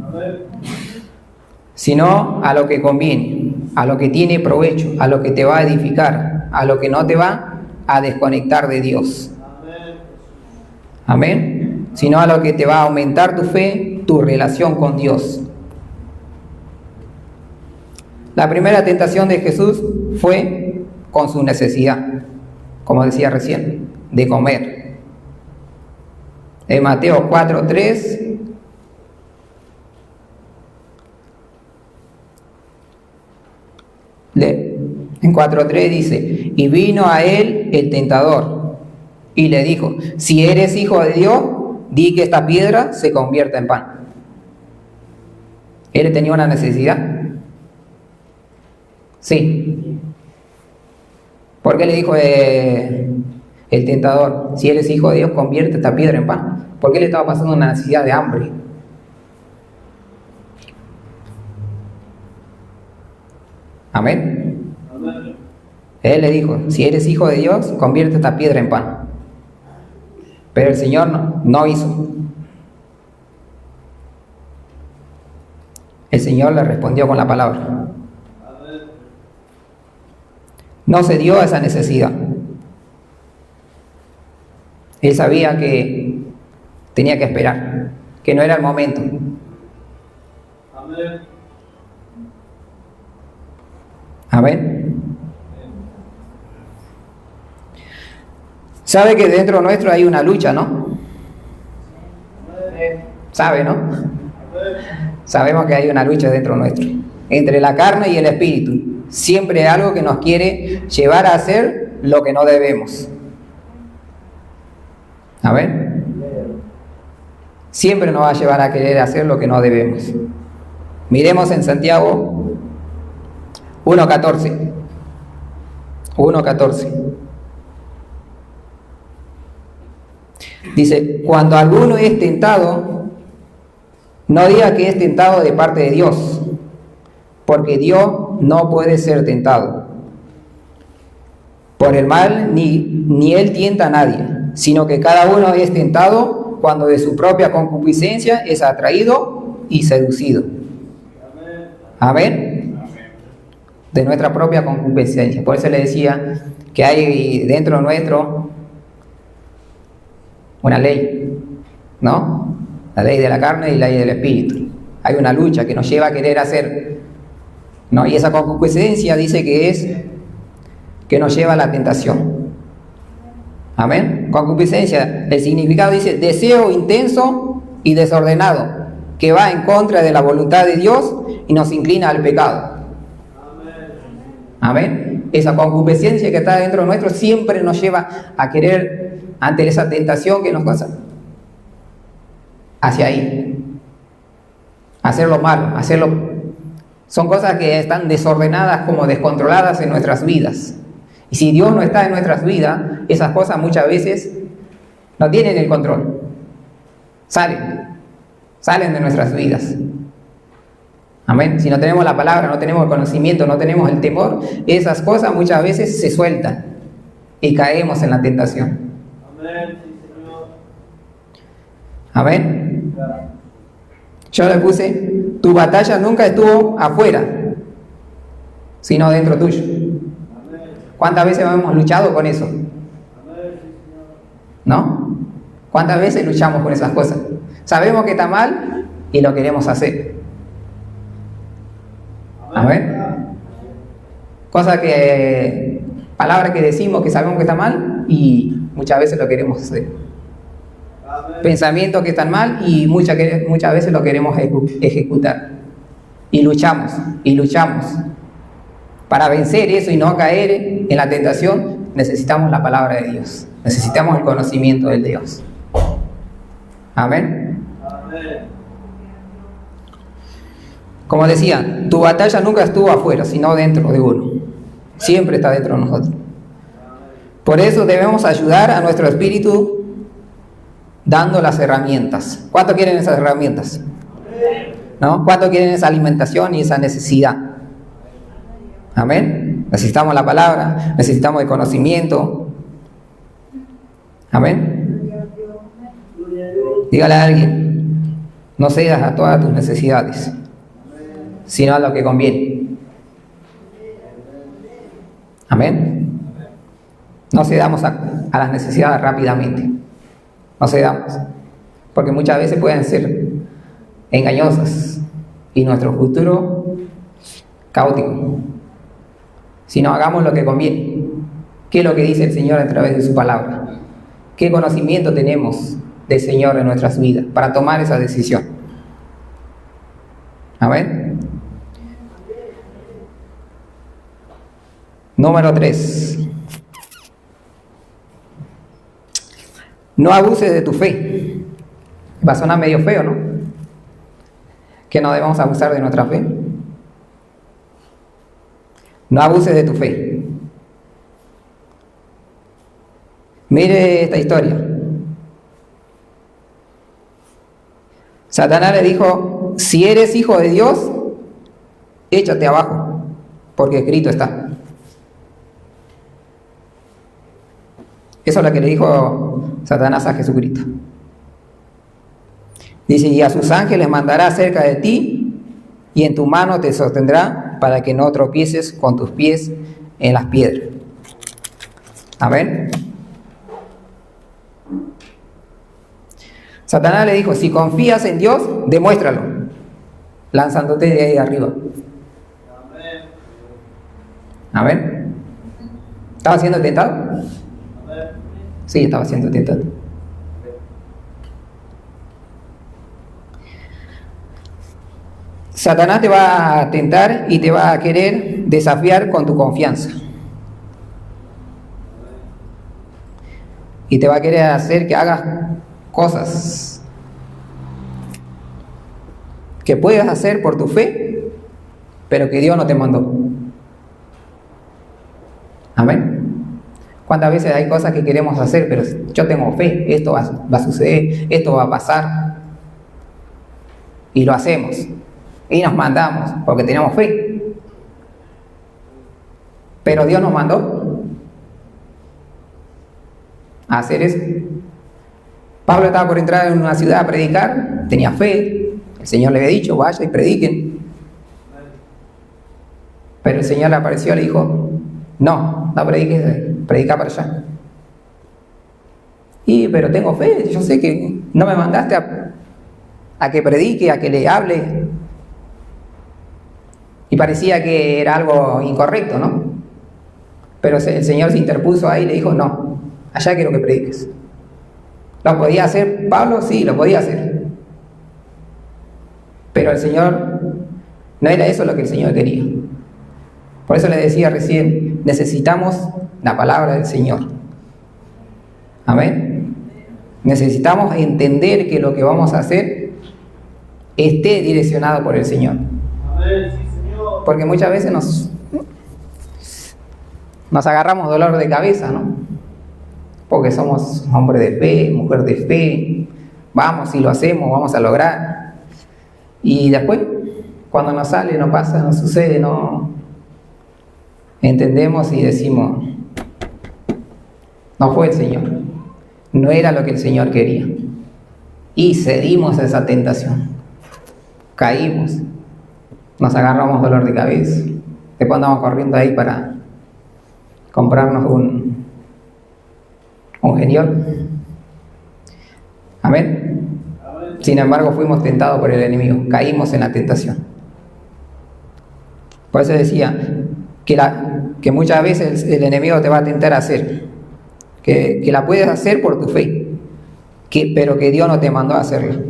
Speaker 1: Sino a lo que conviene, a lo que tiene provecho, a lo que te va a edificar, a lo que no te va a desconectar de Dios. Amén. Sino a lo que te va a aumentar tu fe, tu relación con Dios. La primera tentación de Jesús fue con su necesidad, como decía recién, de comer. En Mateo 4:3 en 4:3 dice, y vino a él el tentador y le dijo, si eres hijo de Dios, di que esta piedra se convierta en pan. ¿Él tenía una necesidad? Sí. ¿Por qué le dijo el tentador, si eres hijo de Dios, convierte esta piedra en pan? Porque él estaba pasando una necesidad de hambre. Amén. Él le dijo, si eres hijo de Dios, convierte esta piedra en pan. Pero el Señor no hizo. El Señor le respondió con la palabra. No se dio a esa necesidad. Él sabía que tenía que esperar, que no era el momento. Amén. Sabe que dentro nuestro hay una lucha, ¿no? Sabe, ¿no? Sabemos que hay una lucha dentro nuestro, entre la carne y el espíritu. Siempre hay algo que nos quiere llevar a hacer lo que no debemos. Amén. Siempre nos va a llevar a querer hacer lo que no debemos. Miremos en Santiago 1:14. 1:14. Dice, cuando alguno es tentado, no diga que es tentado de parte de Dios, porque Dios no puede ser tentado por el mal, ni Él tienta a nadie, sino que cada uno es tentado cuando de su propia concupiscencia es atraído y seducido. Amén. De nuestra propia concupiscencia. Por eso le decía que hay dentro nuestro una ley, ¿no? La ley de la carne y la ley del espíritu. Hay una lucha que nos lleva a querer hacer, ¿no? Y esa concupiscencia dice que nos lleva a la tentación. Amén. Concupiscencia, el significado dice deseo intenso y desordenado, que va en contra de la voluntad de Dios y nos inclina al pecado. Amén. Esa concupiscencia que está dentro nuestro siempre nos lleva a querer, ante esa tentación que nos pasa, hacia ahí, hacer lo malo, son cosas que están desordenadas, como descontroladas en nuestras vidas. Y si Dios no está en nuestras vidas, esas cosas muchas veces no tienen el control, salen de nuestras vidas. Amén. Si no tenemos la palabra, no tenemos el conocimiento, no tenemos el temor, esas cosas muchas veces se sueltan y caemos en la tentación. Amén. Yo le puse, tu batalla nunca estuvo afuera, sino dentro tuyo. ¿Cuántas veces hemos luchado con eso? ¿No? ¿Cuántas veces luchamos con esas cosas? Sabemos que está mal y lo queremos hacer. Amén. Palabras que decimos que sabemos que está mal y muchas veces lo queremos hacer. Pensamientos que están mal y muchas veces lo queremos ejecutar. Y luchamos. Para vencer eso y no caer en la tentación, necesitamos la palabra de Dios. Necesitamos el conocimiento del Dios. Amén. Como decía, tu batalla nunca estuvo afuera, sino dentro de uno. Siempre está dentro de nosotros. Por eso debemos ayudar a nuestro espíritu dando las herramientas. ¿Cuánto quieren esas herramientas? ¿No? ¿Cuánto quieren esa alimentación y esa necesidad? Amén. Necesitamos la palabra, necesitamos el conocimiento. Amén. Dígale a alguien, no cedas a todas tus necesidades, sino a lo que conviene. Amén. No cedamos a las necesidades rápidamente. No cedamos, porque muchas veces pueden ser engañosas y nuestro futuro caótico. Si no, hagamos lo que conviene. ¿Qué es lo que dice el Señor a través de su palabra? ¿Qué conocimiento tenemos del Señor en nuestras vidas para tomar esa decisión? Amén. Número 3. No abuses de tu fe. Va a sonar medio feo, ¿no? Que no debemos abusar de nuestra fe. No abuses de tu fe. Mire esta historia. Satanás le dijo, si eres hijo de Dios, échate abajo, porque escrito está. Eso es lo que le dijo Satanás a Jesucristo. Dice, y a sus ángeles mandará cerca de ti, y en tu mano te sostendrá para que no tropieces con tus pies en las piedras. Amén. Satanás le dijo, si confías en Dios, demuéstralo, lanzándote de ahí arriba. Amén. ¿Estaba siendo tentado? Sí, estaba siendo tentado. Satanás te va a tentar y te va a querer desafiar con tu confianza. Y te va a querer hacer que hagas cosas que puedes hacer por tu fe, pero que Dios no te mandó. Amén. ¿Cuántas veces hay cosas que queremos hacer, pero yo tengo fe, esto va a suceder, esto va a pasar? Y lo hacemos. Y nos mandamos porque tenemos fe. Pero Dios nos mandó a hacer eso. Pablo estaba por entrar en una ciudad a predicar, tenía fe, el Señor le había dicho, vaya y prediquen. Pero el Señor le apareció y le dijo, no prediques, predica para allá. Pero tengo fe, yo sé que no me mandaste a que predique, a que le hable. Y parecía que era algo incorrecto, ¿no? Pero el Señor se interpuso ahí y le dijo, no, allá quiero que prediques. ¿Lo podía hacer Pablo? Sí, lo podía hacer. Pero el Señor, no era eso lo que el Señor quería. Por eso le decía recién, necesitamos la palabra del Señor. Amén. Necesitamos entender que lo que vamos a hacer esté direccionado por el Señor.
Speaker 2: Amén, sí, Señor.
Speaker 1: Porque muchas veces nos agarramos dolor de cabeza, ¿no? Porque somos hombres de fe, mujer de fe, vamos y lo hacemos, vamos a lograr. Y después, cuando nos sale, no pasa, no sucede, no entendemos y decimos, no fue el Señor, no era lo que el Señor quería. Y cedimos a esa tentación, caímos, nos agarramos dolor de cabeza, después andamos corriendo ahí para comprarnos un geniol. Amén. Sin embargo, fuimos tentados por el enemigo, caímos en la tentación. Por eso decía que muchas veces el enemigo te va a tentar a hacer, que la puedes hacer por tu fe, pero que Dios no te mandó a hacerla.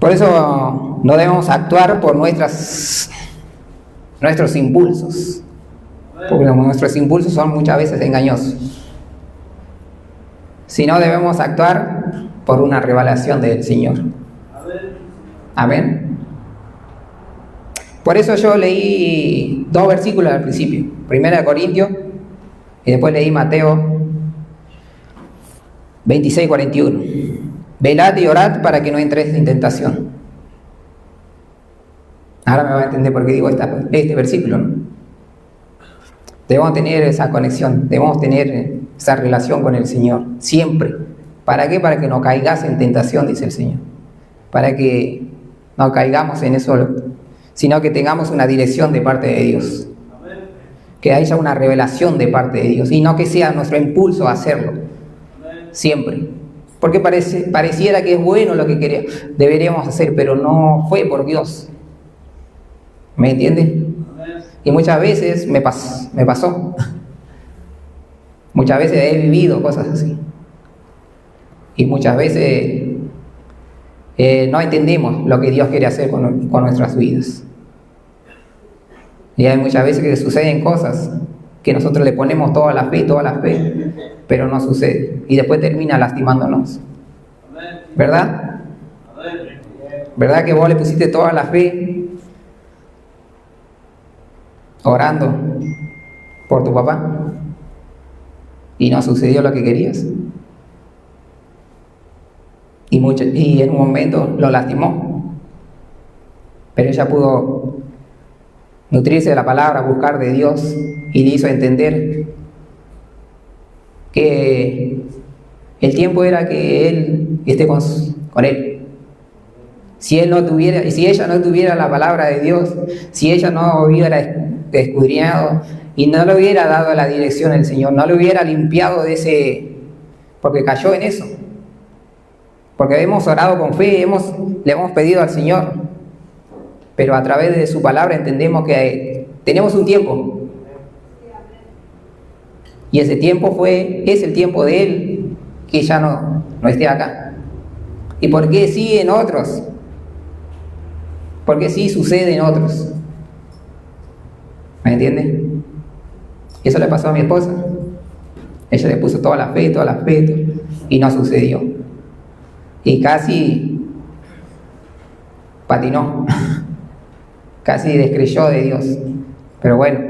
Speaker 1: Por eso no debemos actuar por nuestros impulsos, porque nuestros impulsos son muchas veces engañosos. Sino debemos actuar por una revelación del Señor. Amén. Por eso yo leí 2 versículos al principio, 1 Corintios y después leí Mateo 26:41. Velad y orad para que no entréis en tentación. Ahora me va a entender por qué digo este versículo, ¿no? Debemos tener esa conexión, debemos tener esa relación con el Señor, siempre. ¿Para qué? Para que no caigas en tentación, dice el Señor. Para que no caigamos en eso, sino que tengamos una dirección de parte de Dios. Que haya una revelación de parte de Dios y no que sea nuestro impulso a hacerlo, siempre. Porque pareciera que es bueno lo que deberíamos hacer, pero no fue por Dios. ¿Me entiendes? Y muchas veces me pasó. Muchas veces he vivido cosas así. Y muchas veces no entendemos lo que Dios quiere hacer con nuestras vidas. Y hay muchas veces que suceden cosas que nosotros le ponemos toda la fe, pero no sucede. Y después termina lastimándonos. ¿Verdad? ¿Verdad que vos le pusiste toda la fe orando por tu papá y no sucedió lo que querías? Y en un momento lo lastimó, pero ella pudo nutrirse de la palabra, buscar de Dios, y le hizo entender que el tiempo era que Él esté con Él. Si ella no tuviera la palabra de Dios, si ella no hubiera escudriñado y no le hubiera dado la dirección al Señor, no le hubiera limpiado de ese, porque cayó en eso, porque hemos orado con fe, le hemos pedido al Señor, pero a través de su palabra entendemos que tenemos un tiempo, y ese tiempo es el tiempo de Él, que ya no esté acá. ¿Y por qué sí en otros? Porque sí sucede en otros. ¿Me entiendes? Eso le pasó a mi esposa. Ella le puso toda la fe, y no sucedió. Y casi patinó, casi descreyó de Dios. Pero bueno,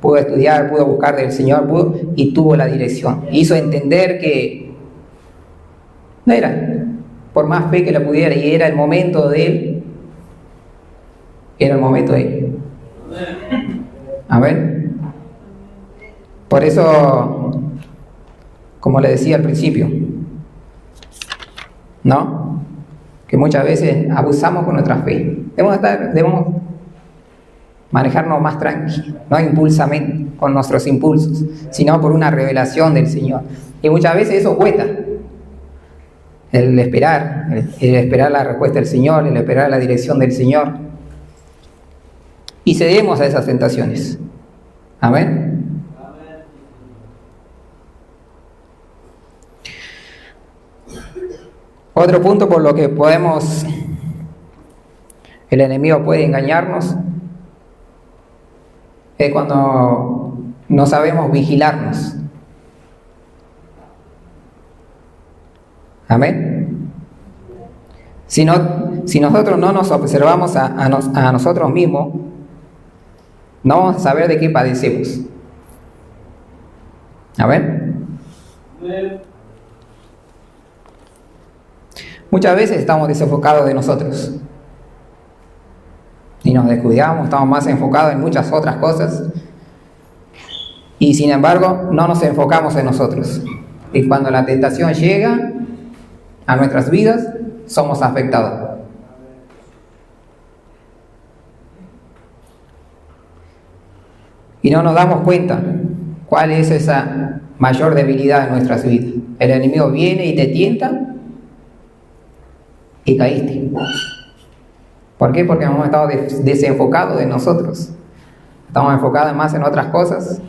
Speaker 1: pudo estudiar, pudo buscar del Señor, y tuvo la dirección. Hizo entender que no era, por más fe que la pudiera, y era el momento de Él. Era el momento de Él. Amén. Por eso, como le decía al principio, ¿no? Que muchas veces abusamos con nuestra fe. Debemos manejarnos más tranquilos, no impulsamente, con nuestros impulsos, sino por una revelación del Señor. Y muchas veces eso cuesta. El esperar la respuesta del Señor, el esperar la dirección del Señor. Y cedemos a esas tentaciones. Amén. Otro punto por lo que el enemigo puede engañarnos, es cuando no sabemos vigilarnos. Amén. Si nosotros no nos observamos a nosotros mismos, no vamos a saber de qué padecemos. Amén. Muchas veces estamos desenfocados de nosotros y nos descuidamos, estamos más enfocados en muchas otras cosas, y sin embargo no nos enfocamos en nosotros. Y cuando la tentación llega a nuestras vidas, somos afectados. Y no nos damos cuenta cuál es esa mayor debilidad en nuestras vidas. El enemigo viene y te tienta y caíste. ¿Por qué? Porque hemos estado desenfocados de nosotros. Estamos enfocados más en otras cosas.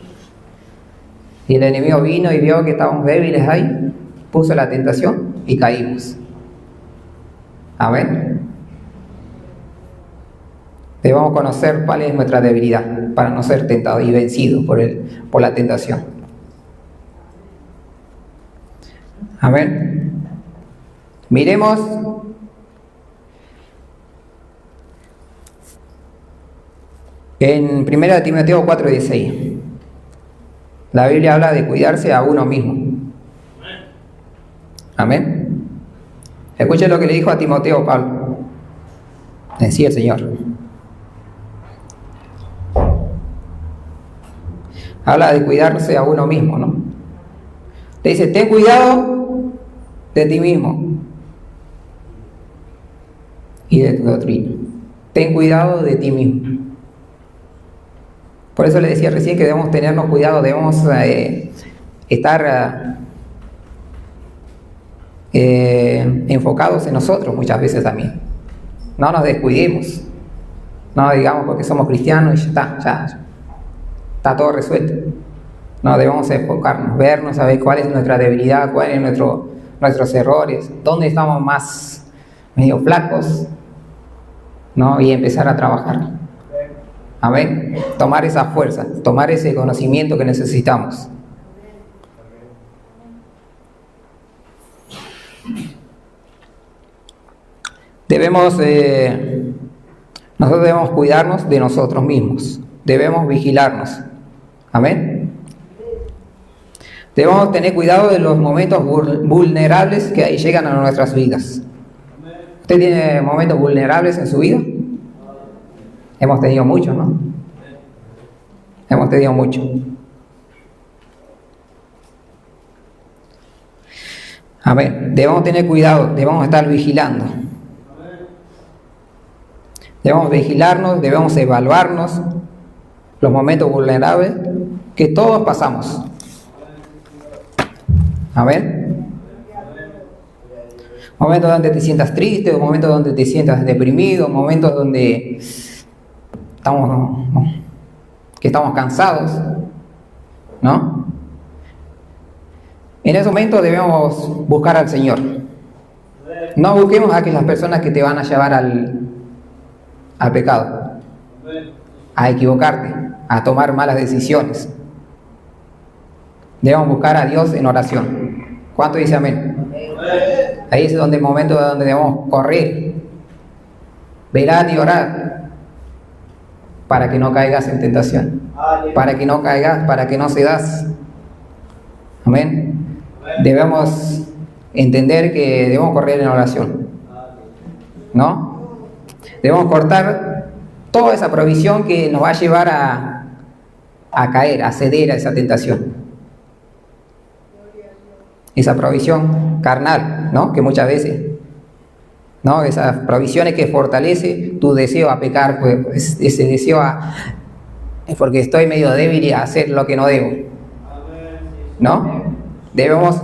Speaker 1: Y el enemigo vino y vio que estábamos débiles ahí, puso la tentación y caímos. Amén. Debemos conocer cuál es nuestra debilidad para no ser tentados y vencidos por la tentación. Amén. Miremos en 1 Timoteo 4:16. La Biblia habla de cuidarse a uno mismo. Amén. Escuchen lo que le dijo a Timoteo Pablo. Decía el Señor. Habla de cuidarse a uno mismo, ¿no? Le dice, ten cuidado de ti mismo y de tu doctrina. Ten cuidado de ti mismo. Por eso le decía recién que debemos tenernos cuidado, debemos estar enfocados en nosotros muchas veces también. No nos descuidemos. No digamos porque somos cristianos y ya está todo resuelto. No, debemos enfocarnos, vernos, saber cuál es nuestra debilidad, cuáles son nuestros errores, dónde estamos más medio flacos, ¿no? Y empezar a trabajar. Amén. Tomar esa fuerza, tomar ese conocimiento que necesitamos. Nosotros debemos cuidarnos de nosotros mismos. Debemos vigilarnos. Amén. Debemos tener cuidado de los momentos vulnerables que ahí llegan a nuestras vidas. ¿Usted tiene momentos vulnerables en su vida? Hemos tenido muchos, ¿no? Hemos tenido mucho. Amén. Debemos tener cuidado, debemos estar vigilando. Debemos vigilarnos, debemos evaluarnos los momentos vulnerables que todos pasamos. Amén. Momentos donde te sientas triste, momentos donde te sientas deprimido, momentos donde estamos cansados, ¿no? En ese momento debemos buscar al Señor. No busquemos a aquellas personas que te van a llevar al pecado, a equivocarte, a tomar malas decisiones. Debemos buscar a Dios en oración. ¿Cuánto dice amén? Ahí es donde el momento donde debemos correr, velar y orar para que no caigas en tentación, para que no caigas, para que no cedas. Amén. Debemos entender que debemos correr en oración, ¿no? Debemos cortar toda esa provisión que nos va a llevar a caer, a ceder a esa tentación. Esa provisión carnal, ¿no? Que muchas veces, ¿no? Esas provisiones que fortalece tu deseo a pecar, pues ese deseo es porque estoy medio débil y a hacer lo que no debo, ¿no? Debemos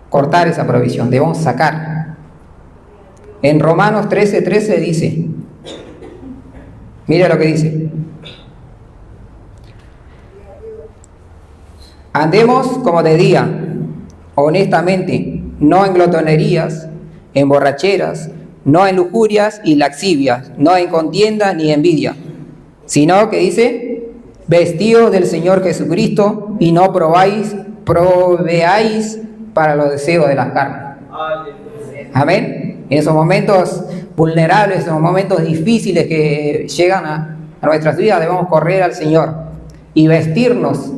Speaker 1: cortar esa provisión, debemos sacar. En Romanos 13:13 dice, mira lo que dice: andemos como de día, honestamente, no en glotonerías, en borracheras, no en lujurias y laxivias, no en contienda ni envidia, sino que dice, vestidos del Señor Jesucristo y no proveáis para los deseos de las carnes. Amén. En esos momentos vulnerables, en esos momentos difíciles que llegan a nuestras vidas, debemos correr al Señor y vestirnos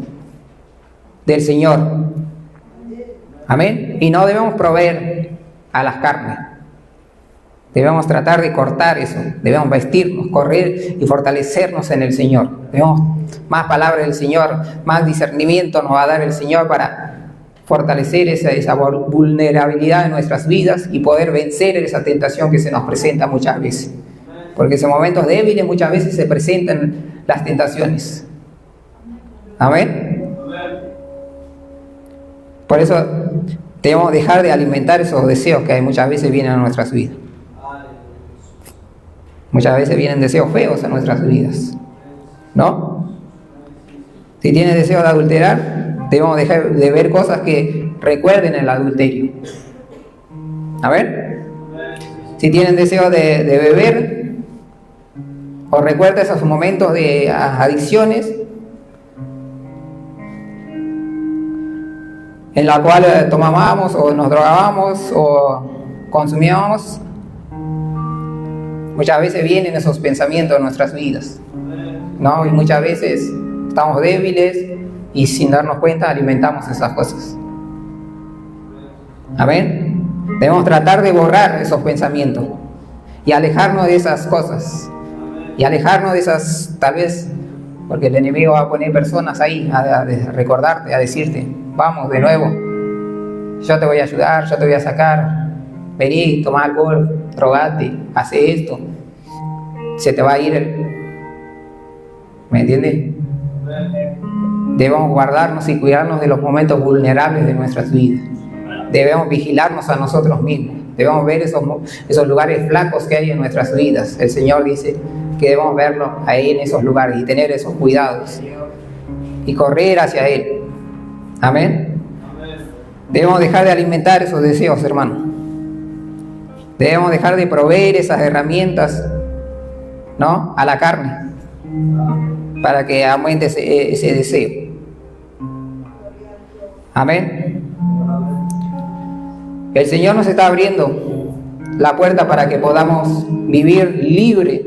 Speaker 1: del Señor. Amén. Y no debemos proveer a las carnes. Debemos tratar de cortar eso. Debemos vestirnos, correr y fortalecernos en el Señor. Debemos más palabra del Señor, más discernimiento nos va a dar el Señor para fortalecer esa vulnerabilidad en nuestras vidas y poder vencer esa tentación que se nos presenta muchas veces. Porque en momentos débiles muchas veces se presentan las tentaciones. Amén. Por eso debemos dejar de alimentar esos deseos que muchas veces vienen a nuestras vidas. Muchas veces vienen deseos feos a nuestras vidas, ¿no? Si tienes deseo de adulterar, debemos dejar de ver cosas que recuerden el adulterio. A ver, si tienen deseo de beber, o recuerda esos momentos de adicciones en la cual tomábamos o nos drogábamos o consumíamos. Muchas veces vienen esos pensamientos en nuestras vidas, ¿no? Y muchas veces estamos débiles y sin darnos cuenta alimentamos esas cosas. Amén. Debemos tratar de borrar esos pensamientos y alejarnos de esas cosas. Y alejarnos de esas, tal vez, porque el enemigo va a poner personas ahí a recordarte, a decirte, vamos de nuevo, yo te voy a ayudar, yo te voy a sacar, vení, toma alcohol, drogate, hace esto, se te va a ir ¿me entiendes? Debemos guardarnos y cuidarnos de los momentos vulnerables de nuestras vidas. Debemos vigilarnos a nosotros mismos. Debemos ver esos lugares flacos que hay en nuestras vidas. El Señor dice que debemos verlos ahí en esos lugares y tener esos cuidados y correr hacia Él. Amén. Debemos dejar de alimentar esos deseos, hermano. Debemos dejar de proveer esas herramientas, ¿no?, a la carne para que aumente ese deseo. Amén. El Señor nos está abriendo la puerta para que podamos vivir libre.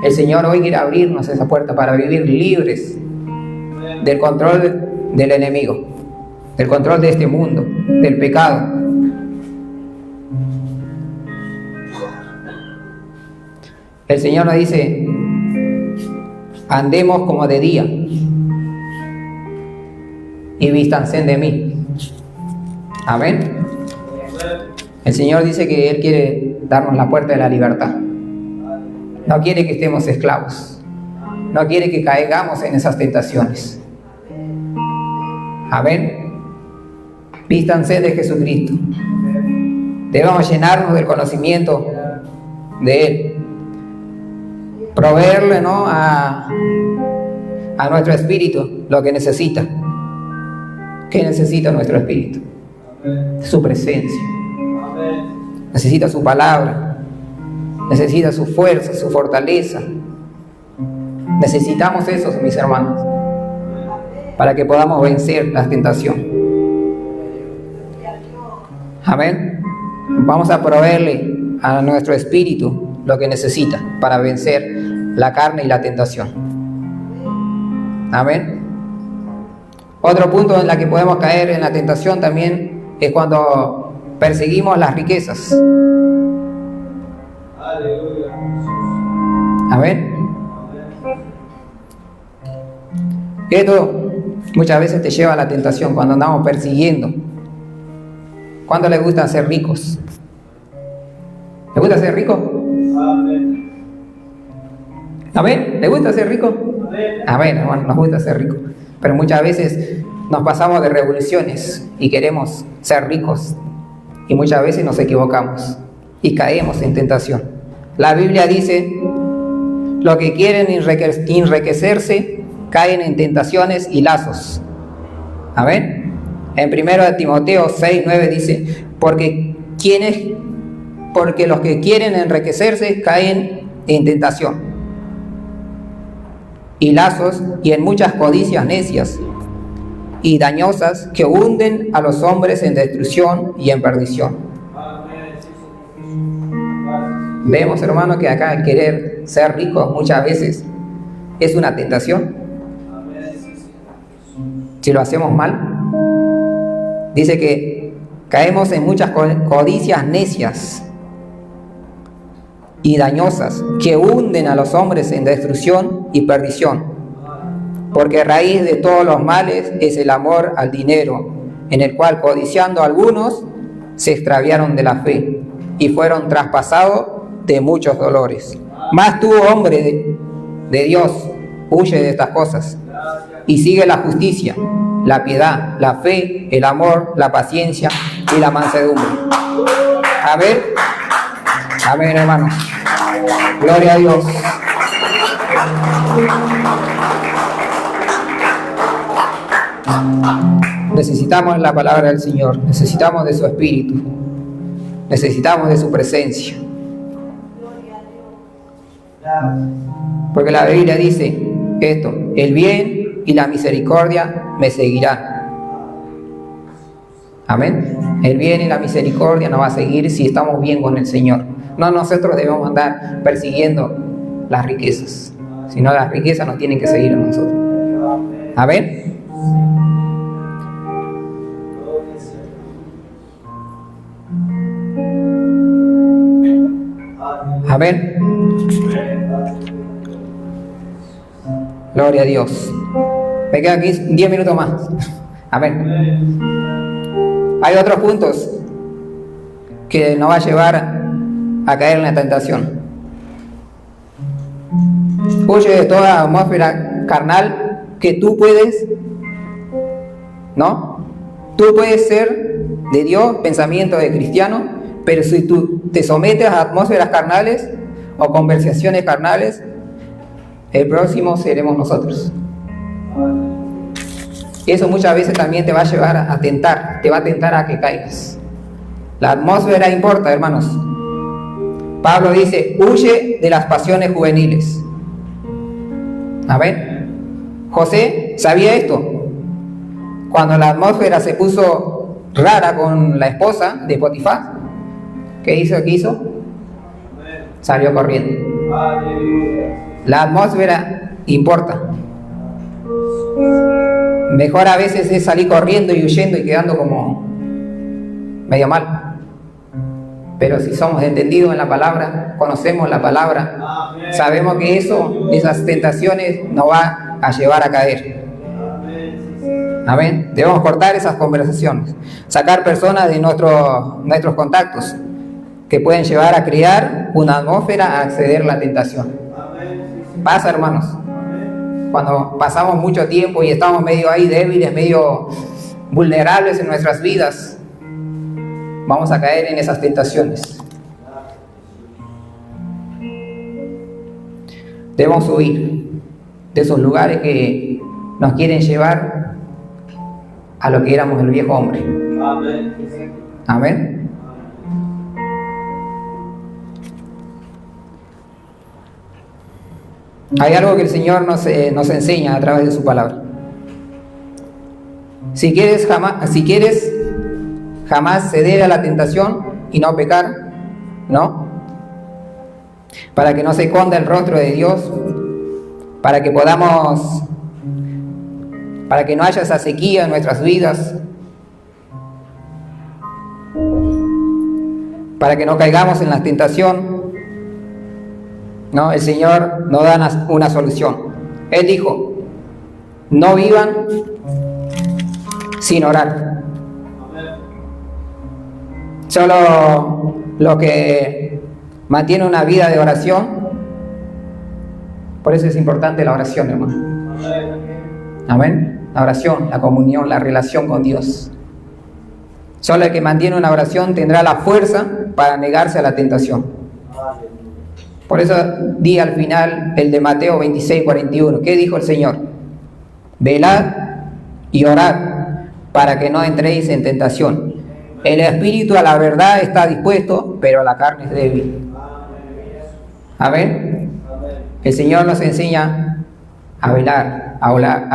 Speaker 1: El Señor hoy quiere abrirnos esa puerta para vivir libres del control del enemigo, del control de este mundo, del pecado. El Señor nos dice, andemos como de día y vístanse de mí. Amén. El Señor dice que Él quiere darnos la puerta de la libertad. No quiere que estemos esclavos. No quiere que caigamos en esas tentaciones. Amén. Vístanse de Jesucristo. Debemos llenarnos del conocimiento de Él. Proveerle, ¿no?, a nuestro espíritu lo que necesita. ¿Qué necesita nuestro espíritu? Su presencia. Necesita su palabra. Necesita su fuerza, su fortaleza. Necesitamos eso, mis hermanos, para que podamos vencer la tentación. Amén. Vamos a proveerle a nuestro espíritu lo que necesita para vencer la carne y la tentación. Amén. Otro punto en la que podemos caer en la tentación también es cuando perseguimos las riquezas. Amén. Esto muchas veces te lleva a la tentación cuando andamos persiguiendo. ¿Cuánto les gusta ser ricos? ¿Les gusta ser rico? ¿Amén? ¿Les gusta ser rico? Amén, hermano, nos gusta ser rico. Pero muchas veces nos pasamos de revoluciones y queremos ser ricos. Y muchas veces nos equivocamos y caemos en tentación. La Biblia dice: los que quieren enriquecerse caen en tentaciones y lazos. Amén. En 1 Timoteo 6:9 dice: porque los que quieren enriquecerse caen en tentación y lazos, y en muchas codicias necias y dañosas que hunden a los hombres en destrucción y en perdición. Vemos, hermano, que acá el querer ser rico muchas veces es una tentación. Si lo hacemos mal, dice que caemos en muchas codicias necias y dañosas que hunden a los hombres en destrucción y perdición, porque raíz de todos los males es el amor al dinero, en el cual codiciando algunos se extraviaron de la fe y fueron traspasados de muchos dolores. Mas tú, hombre de Dios, huye de estas cosas y sigue la justicia, la piedad, la fe, el amor, la paciencia y la mansedumbre. Amén. Amén, hermanos. Gloria a Dios. Necesitamos la palabra del Señor, necesitamos de su Espíritu, necesitamos de su presencia. Porque la Biblia dice esto: el bien y la misericordia me seguirán. Amén. El bien y la misericordia nos va a seguir si estamos bien con el Señor. No nosotros debemos andar persiguiendo las riquezas, sino las riquezas nos tienen que seguir a nosotros. Amén. Amén. Gloria a Dios. Me quedan 10 minutos más. Amén. Hay otros puntos que nos va a llevar a caer en la tentación. Huye de toda atmósfera carnal que tú puedes, ¿no? Tú puedes ser de Dios, pensamiento de cristiano, pero si tú te sometes a atmósferas carnales o conversaciones carnales, el próximo seremos nosotros. Eso muchas veces también te va a llevar a tentar, te va a tentar a que caigas. La atmósfera importa, hermanos. Pablo dice: huye de las pasiones juveniles. Amén. José sabía esto. Cuando la atmósfera se puso rara con la esposa de Potifar, ¿qué hizo? Salió corriendo. La atmósfera importa. Mejor a veces es salir corriendo y huyendo y quedando como medio mal. Pero si somos entendidos en la palabra, conocemos la palabra, sabemos que esas tentaciones nos va a llevar a caer. Amén. Debemos cortar esas conversaciones, sacar personas de nuestros contactos que pueden llevar a crear una atmósfera a acceder a la tentación. Pasa, hermanos, cuando pasamos mucho tiempo y estamos medio ahí débiles, medio vulnerables en nuestras vidas, vamos a caer en esas tentaciones. Debemos huir de esos lugares que nos quieren llevar a lo que éramos el viejo hombre. Amén. Hay algo que el Señor nos enseña a través de su palabra. Si quieres jamás ceder a la tentación y no pecar, ¿no? Para que no se esconda el rostro de Dios, para que no haya esa sequía en nuestras vidas, para que no caigamos en la tentación, ¿no? El Señor nos da una solución. Él dijo: no vivan sin orar. Solo lo que mantiene una vida de oración. Por eso es importante la oración, hermano. Amén. La oración, la comunión, la relación con Dios. Solo el que mantiene una oración tendrá la fuerza para negarse a la tentación. Por eso di al final el de Mateo 26:41. ¿Qué dijo el Señor? Velad y orad para que no entréis en tentación. El espíritu a la verdad está dispuesto, pero la carne es débil. Amén. El Señor nos enseña a velar, a orar,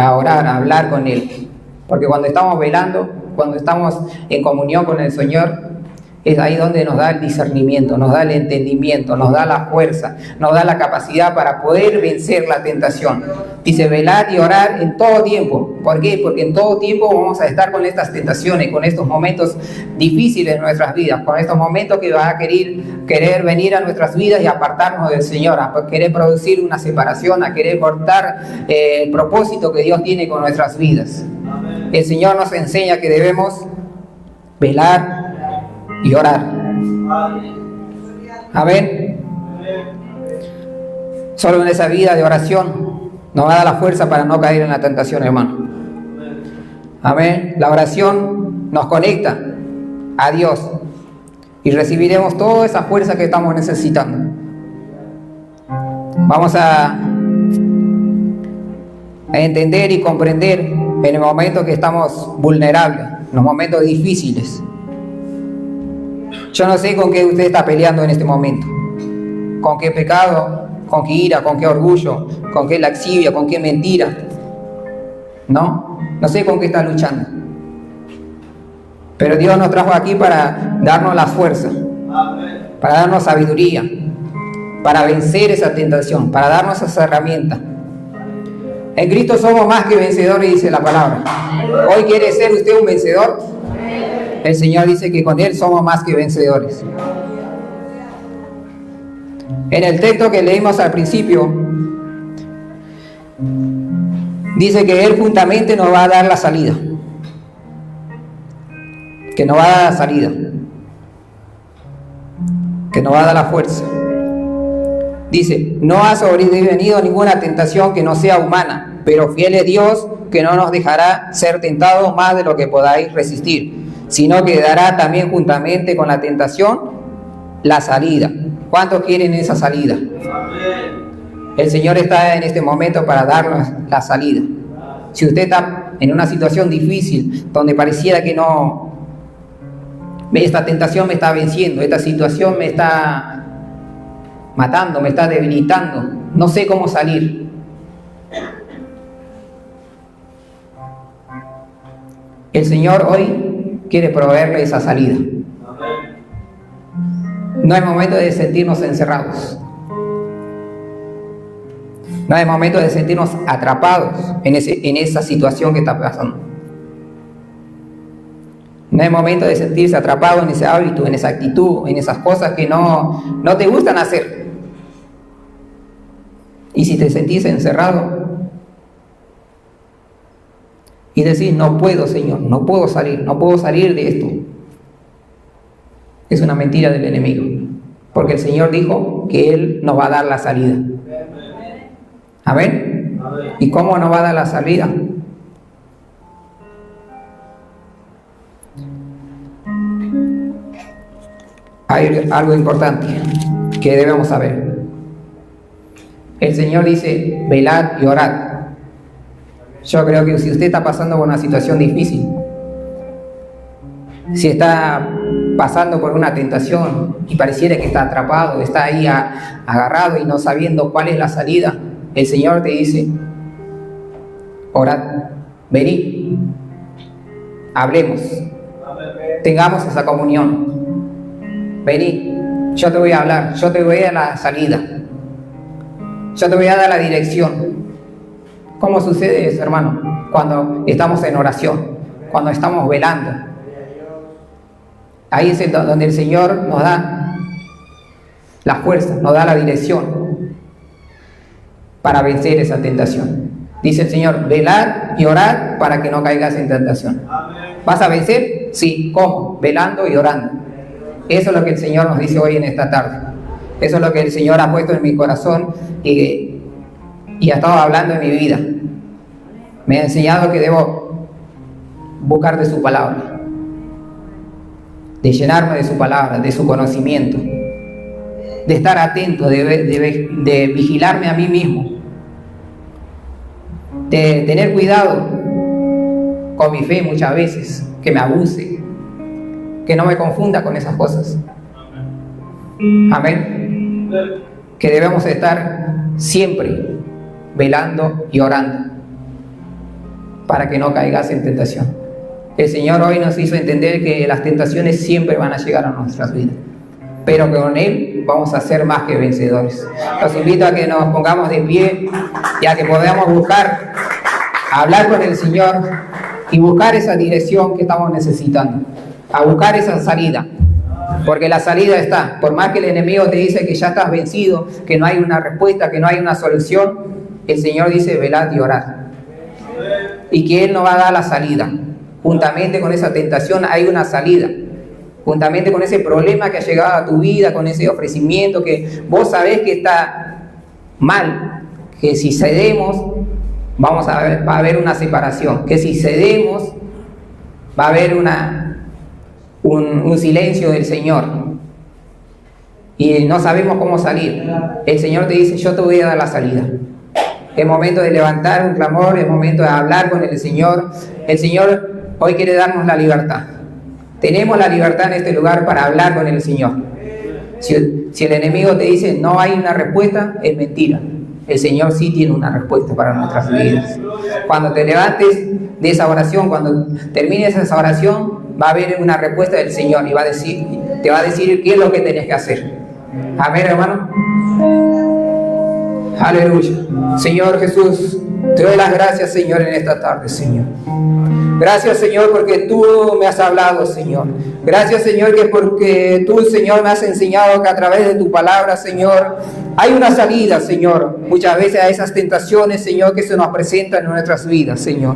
Speaker 1: a hablar con Él. Porque cuando estamos velando, cuando estamos en comunión con el Señor, es ahí donde nos da el discernimiento, nos da el entendimiento, nos da la fuerza, nos da la capacidad para poder vencer la tentación. Dice: velar y orar en todo tiempo. ¿Por qué? Porque en todo tiempo vamos a estar con estas tentaciones, con estos momentos difíciles en nuestras vidas, con estos momentos que van a querer venir a nuestras vidas y apartarnos del Señor, a querer producir una separación, a querer cortar el propósito que Dios tiene con nuestras vidas. El Señor nos enseña que debemos velar y orar. Amén. Solo en esa vida de oración nos va a dar la fuerza para no caer en la tentación, hermano. Amén. La oración nos conecta a Dios y recibiremos toda esa fuerza que estamos necesitando. Vamos a entender y comprender en el momento que estamos vulnerables, en los momentos difíciles. Yo no sé con qué usted está peleando en este momento. ¿Con qué pecado? ¿Con qué ira? ¿Con qué orgullo? ¿Con qué laxivia? ¿Con qué mentira? No sé con qué está luchando. Pero Dios nos trajo aquí para darnos la fuerza, para darnos sabiduría, para vencer esa tentación, para darnos esa herramienta. En Cristo somos más que vencedores, dice la palabra. ¿Hoy quiere ser usted un vencedor? El Señor dice que con Él somos más que vencedores. En el texto que leímos al principio, dice que Él juntamente nos va a dar la salida. Que nos va a dar la salida. Que nos va a dar la fuerza. Dice: no ha sobrevenido ninguna tentación que no sea humana, pero fiel es Dios, que no nos dejará ser tentados más de lo que podáis resistir, sino que dará también juntamente con la tentación la salida. ¿Cuántos quieren esa salida? El Señor está en este momento para darnos la salida. Si usted está en una situación difícil, donde pareciera que no, esta tentación me está venciendo, esta situación me está matando, me está debilitando, no sé cómo salir. El Señor hoy quiere proveerle esa salida. No es momento de sentirnos encerrados. No es momento de sentirnos atrapados en esa situación que está pasando. No es momento de sentirse atrapado en ese hábito, en esa actitud, en esas cosas que no te gustan hacer. Y si te sentís encerrado y decís, no puedo, Señor, no puedo salir de esto, es una mentira del enemigo, porque el Señor dijo que Él nos va a dar la salida. ¿Amén? ¿Y cómo nos va a dar la salida? Hay algo importante que debemos saber. El Señor dice, velad y orad. Yo creo que si usted está pasando por una situación difícil, si está pasando por una tentación y pareciera que está atrapado, está ahí agarrado y no sabiendo cuál es la salida, el Señor te dice, orad, venid, hablemos, tengamos esa comunión, venid, yo te voy a hablar, yo te voy a dar la salida, yo te voy a dar la dirección. ¿Cómo sucede eso, hermano? Cuando estamos en oración, cuando estamos velando. Ahí es donde el Señor nos da la fuerza, nos da la dirección para vencer esa tentación. Dice el Señor, velad y orad para que no caigas en tentación. ¿Vas a vencer? Sí. ¿Cómo? Velando y orando. Eso es lo que el Señor nos dice hoy en esta tarde. Eso es lo que el Señor ha puesto en mi corazón y ha estado hablando en mi vida. Me ha enseñado que debo buscar de su palabra, de llenarme de su palabra, de su conocimiento, de estar atento, de vigilarme a mí mismo, de tener cuidado con mi fe muchas veces, que me abuse, que no me confunda con esas cosas. Amén. Que debemos estar siempre velando y orando para que no caigas en tentación. El Señor hoy nos hizo entender que las tentaciones siempre van a llegar a nuestras vidas, pero que con Él vamos a ser más que vencedores. Los invito a que nos pongamos de pie y a que podamos buscar, hablar con el Señor y buscar esa dirección que estamos necesitando, a buscar esa salida. Porque la salida está, por más que el enemigo te dice que ya estás vencido, que no hay una respuesta, que no hay una solución, el Señor dice, velad y orad. Y que Él nos va a dar la salida. Juntamente con esa tentación hay una salida. Juntamente con ese problema que ha llegado a tu vida, con ese ofrecimiento que vos sabés que está mal, que si cedemos, va a haber una separación, que si cedemos, va a haber un silencio del Señor y no sabemos cómo salir. El Señor te dice, yo te voy a dar la salida. Es momento de levantar un clamor, es momento de hablar con el Señor. El Señor hoy quiere darnos la libertad. Tenemos la libertad en este lugar para hablar con el Señor. Si el enemigo te dice no hay una respuesta, es mentira. El Señor sí tiene una respuesta para nuestras vidas. Cuando te levantes de esa oración, cuando termines esa oración, va a haber una respuesta del Señor y te va a decir qué es lo que tenés que hacer. Amén, hermano. Aleluya. Señor Jesús, te doy las gracias, Señor, en esta tarde, Señor. Gracias, Señor, porque tú me has hablado, Señor. Gracias, Señor, que porque tú, Señor, me has enseñado que a través de tu palabra, Señor, hay una salida, Señor, muchas veces a esas tentaciones, Señor, que se nos presentan en nuestras vidas, Señor.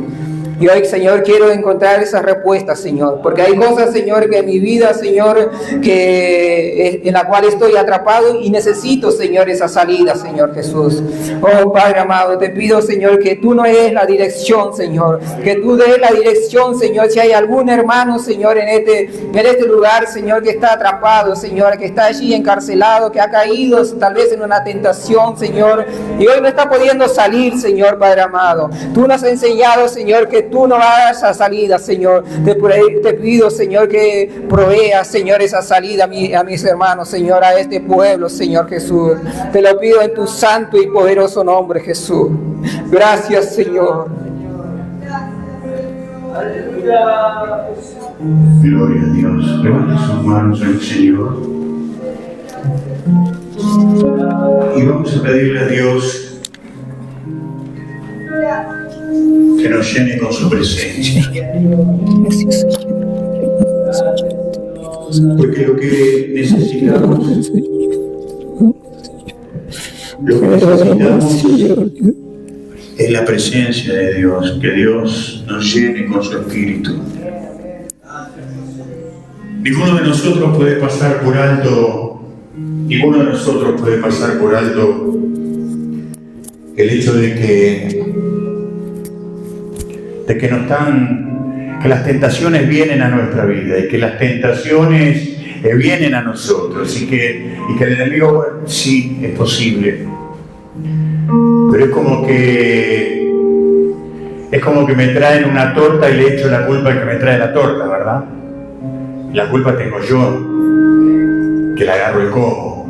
Speaker 1: Y hoy, Señor, quiero encontrar esas respuestas, Señor, porque hay cosas, Señor, que en mi vida, Señor, en la cual estoy atrapado y necesito, Señor, esa salida, Señor Jesús. Oh, Padre amado, te pido, Señor, que tú no des la dirección, Señor, que tú des la dirección, Señor, si hay algún hermano, Señor, en este lugar, Señor, que está atrapado, Señor, que está allí encarcelado, que ha caído tal vez en una tentación, Señor, y hoy no está pudiendo salir, Señor, Padre amado. Tú nos has enseñado, Señor, que tú no vas a dar esa salida, Señor. Te pido, Señor, que proveas, Señor, esa salida a mis hermanos, Señor, a este pueblo, Señor Jesús. Te lo pido en tu santo y poderoso nombre, Jesús. Gracias, Señor.
Speaker 3: Gloria a Dios. Levanta sus manos al Señor. Y vamos a pedirle a Dios que nos llene con su presencia. Porque lo que necesitamos Lo que necesitamos es la presencia de Dios, que Dios nos llene con su Espíritu. Ninguno de nosotros puede pasar por alto el hecho de que las tentaciones vienen a nuestra vida y que las tentaciones vienen a nosotros y que el enemigo, bueno, sí, es posible, pero es como que me traen una torta y le echo la culpa al que me trae la torta, ¿verdad? La culpa tengo yo, que la agarro y como.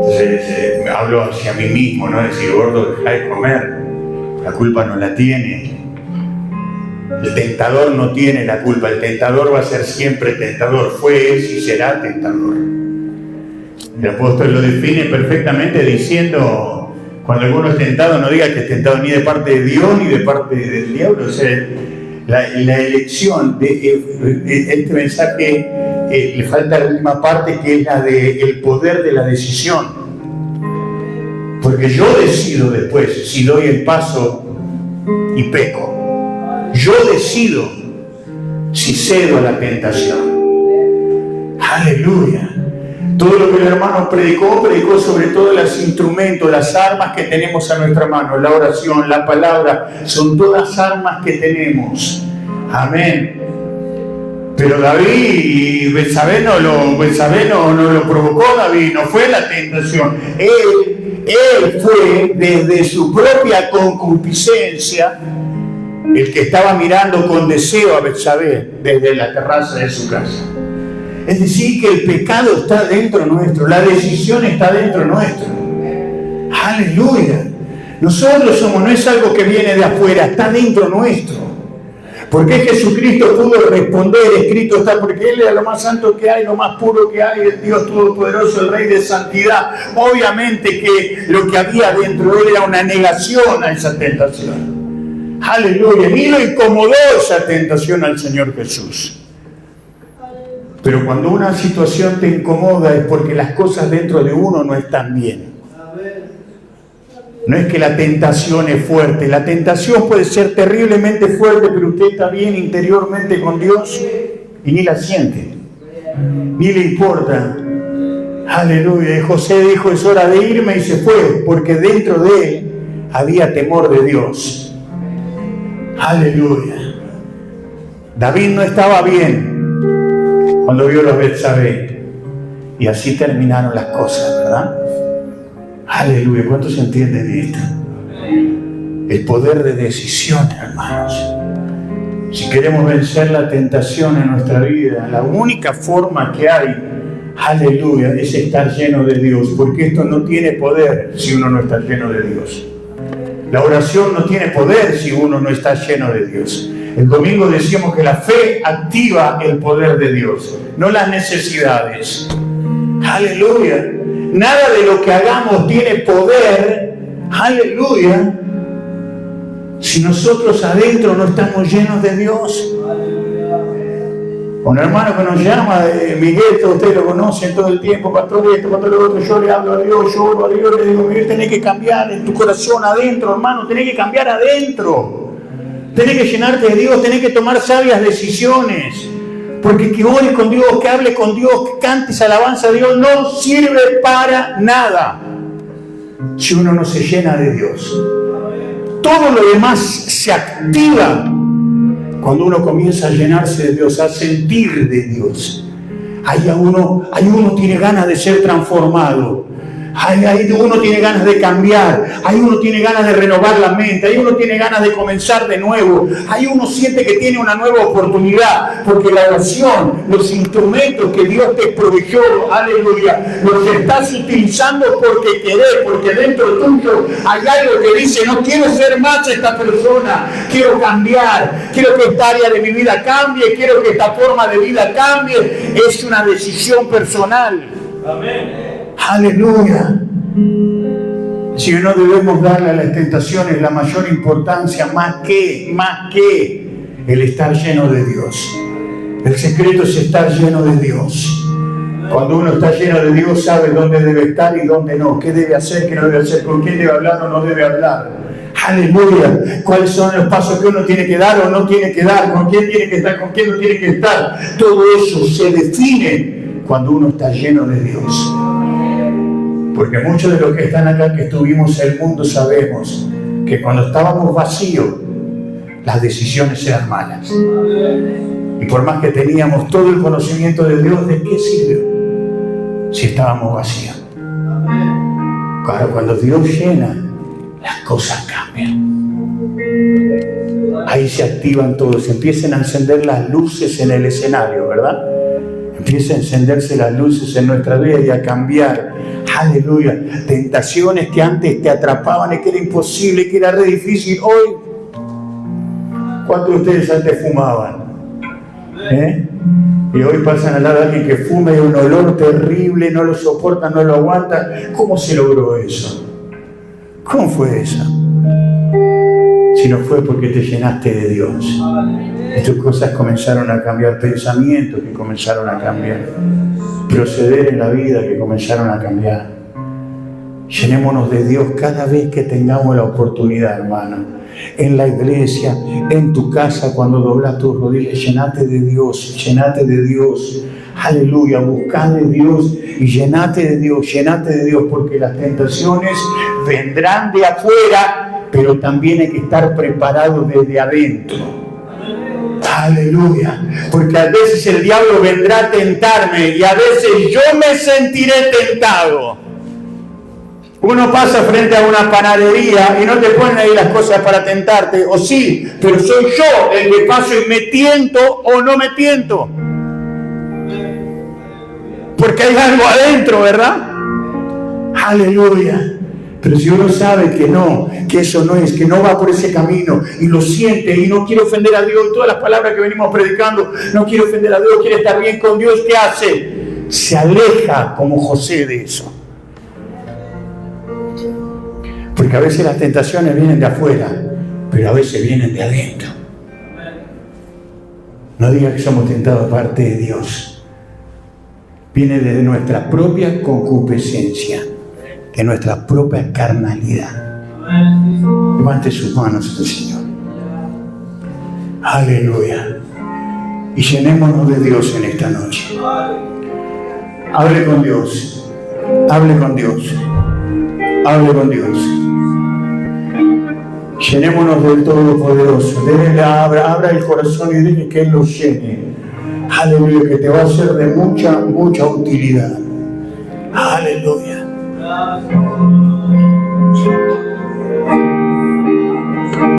Speaker 3: Entonces me hablo hacia mí mismo, ¿no? Decir, gordo, deja de comer. La culpa no la tiene. El tentador no tiene la culpa. El tentador va a ser siempre tentador. Fue, es y será tentador. El apóstol lo define perfectamente diciendo, cuando alguno es tentado, no diga que es tentado ni de parte de Dios ni de parte del diablo. O sea, la elección de este mensaje le falta la última parte, que es la del poder de la decisión. Porque yo decido después si doy el paso y peco. Yo decido si cedo a la tentación. Aleluya. Todo lo que el hermano predicó sobre todo los instrumentos, las armas que tenemos a nuestra mano. La oración, la palabra, son todas armas que tenemos. Amén. Pero David, Betsabé no lo provocó. David no fue la tentación. Él fue desde su propia concupiscencia el que estaba mirando con deseo a Betsabé desde la terraza de su casa. Es decir, que el pecado está dentro nuestro, la decisión está dentro nuestro. Aleluya. Nosotros somos, no es algo que viene de afuera, está dentro nuestro. Porque Jesucristo pudo responder, escrito está, porque Él era lo más santo que hay, lo más puro que hay, el Dios Todopoderoso, el Rey de Santidad. Obviamente que lo que había dentro de Él era una negación a esa tentación. Aleluya. Ni lo incomodó esa tentación al Señor Jesús. Pero cuando una situación te incomoda es porque las cosas dentro de uno no están bien. No es que la tentación es fuerte. La tentación puede ser terriblemente fuerte, pero usted está bien interiormente con Dios y ni la siente, ni le importa. Aleluya. Y José dijo, es hora de irme, y se fue, porque dentro de él había temor de Dios. Aleluya. David no estaba bien cuando vio los Betsabé, y así terminaron las cosas, ¿verdad? Aleluya. ¿Cuántos entienden esto? El poder de decisión, hermanos. Si queremos vencer la tentación en nuestra vida, la única forma que hay, aleluya, es estar lleno de Dios, porque esto no tiene poder si uno no está lleno de Dios. La oración no tiene poder si uno no está lleno de Dios. El domingo decíamos que la fe activa el poder de Dios, no las necesidades. Aleluya. Nada de lo que hagamos tiene poder, aleluya, si nosotros adentro no estamos llenos de Dios. Un hermano que nos llama, Miguel, todos ustedes lo conocen todo el tiempo, pastor esto, pastor lo otro, yo le hablo a Dios, yo oro a Dios, le digo, Miguel, tenés que cambiar en tu corazón adentro, hermano, tenés que cambiar adentro. Tenés que llenarte de Dios, tenés que tomar sabias decisiones. Porque que ores con Dios, que hables con Dios, que cantes alabanza a Dios, no sirve para nada si uno no se llena de Dios. Todo lo demás se activa cuando uno comienza a llenarse de Dios, a sentir de Dios. Ahí uno tiene ganas de ser transformado. Ahí uno tiene ganas de cambiar, ahí uno tiene ganas de renovar la mente, ahí uno tiene ganas de comenzar de nuevo, ahí uno siente que tiene una nueva oportunidad, porque la oración, los instrumentos que Dios te proveyó, aleluya, los estás utilizando porque querés, porque dentro tuyo hay algo que dice, no quiero ser más esta persona, quiero cambiar, quiero que esta área de mi vida cambie, quiero que esta forma de vida cambie. Es una decisión personal.
Speaker 2: Amén.
Speaker 3: Aleluya. Si no debemos darle a las tentaciones la mayor importancia, más que el estar lleno de Dios. El secreto es estar lleno de Dios. Cuando uno está lleno de Dios, sabe dónde debe estar y dónde no, qué debe hacer, qué no debe hacer, con quién debe hablar o no debe hablar. Aleluya. ¿Cuáles son los pasos que uno tiene que dar o no tiene que dar? ¿Con quién tiene que estar, con quién no tiene que estar? Todo eso se define cuando uno está lleno de Dios. Porque muchos de los que están acá, que estuvimos en el mundo, sabemos que cuando estábamos vacíos, las decisiones eran malas. Y por más que teníamos todo el conocimiento de Dios, ¿de qué sirve si estábamos vacíos? Claro, cuando Dios llena, las cosas cambian. Ahí se activan todos, empiezan a encender las luces en el escenario, ¿verdad? Empiezan a encenderse las luces en nuestra vida y a cambiar. Aleluya. Tentaciones que antes te atrapaban y que era imposible, que era re difícil. Hoy, ¿cuántos de ustedes antes fumaban? Y hoy pasan al lado de alguien que fuma y un olor terrible, no lo soportan, no lo aguantan. ¿Cómo se logró eso? ¿Cómo fue eso? Si no fue porque te llenaste de Dios. Y tus cosas comenzaron a cambiar, pensamientos que comenzaron a cambiar, proceder en la vida que comenzaron a cambiar. Llenémonos de Dios cada vez que tengamos la oportunidad, hermano. En la iglesia, en tu casa, cuando doblas tus rodillas, llenate de Dios, llenate de Dios. Aleluya, buscad de Dios y llenate de Dios, porque las tentaciones vendrán de afuera, pero también hay que estar preparados desde adentro. Aleluya, porque a veces el diablo vendrá a tentarme y a veces yo me sentiré tentado. Uno pasa frente a una panadería y no te ponen ahí las cosas para tentarte, o sí, pero soy yo el que paso y me tiento o no me tiento. Porque hay algo adentro, ¿verdad? Aleluya. Pero si uno sabe que no, que eso no es, que no va por ese camino y lo siente y no quiere ofender a Dios, todas las palabras que venimos predicando, no quiere ofender a Dios, quiere estar bien con Dios, ¿qué hace? Se aleja como José de eso. Porque a veces las tentaciones vienen de afuera, pero a veces vienen de adentro. No digas que somos tentados de parte de Dios. Viene de nuestra propia concupiscencia, de nuestra propia carnalidad. Levante sus manos al Señor. Aleluya. Y llenémonos de Dios en esta noche. Hable con Dios. Hable con Dios. Hable con Dios. Llenémonos del Todopoderoso. Abra el corazón y deje que Él lo llene. Aleluya, que te va a ser de mucha utilidad. Aleluya.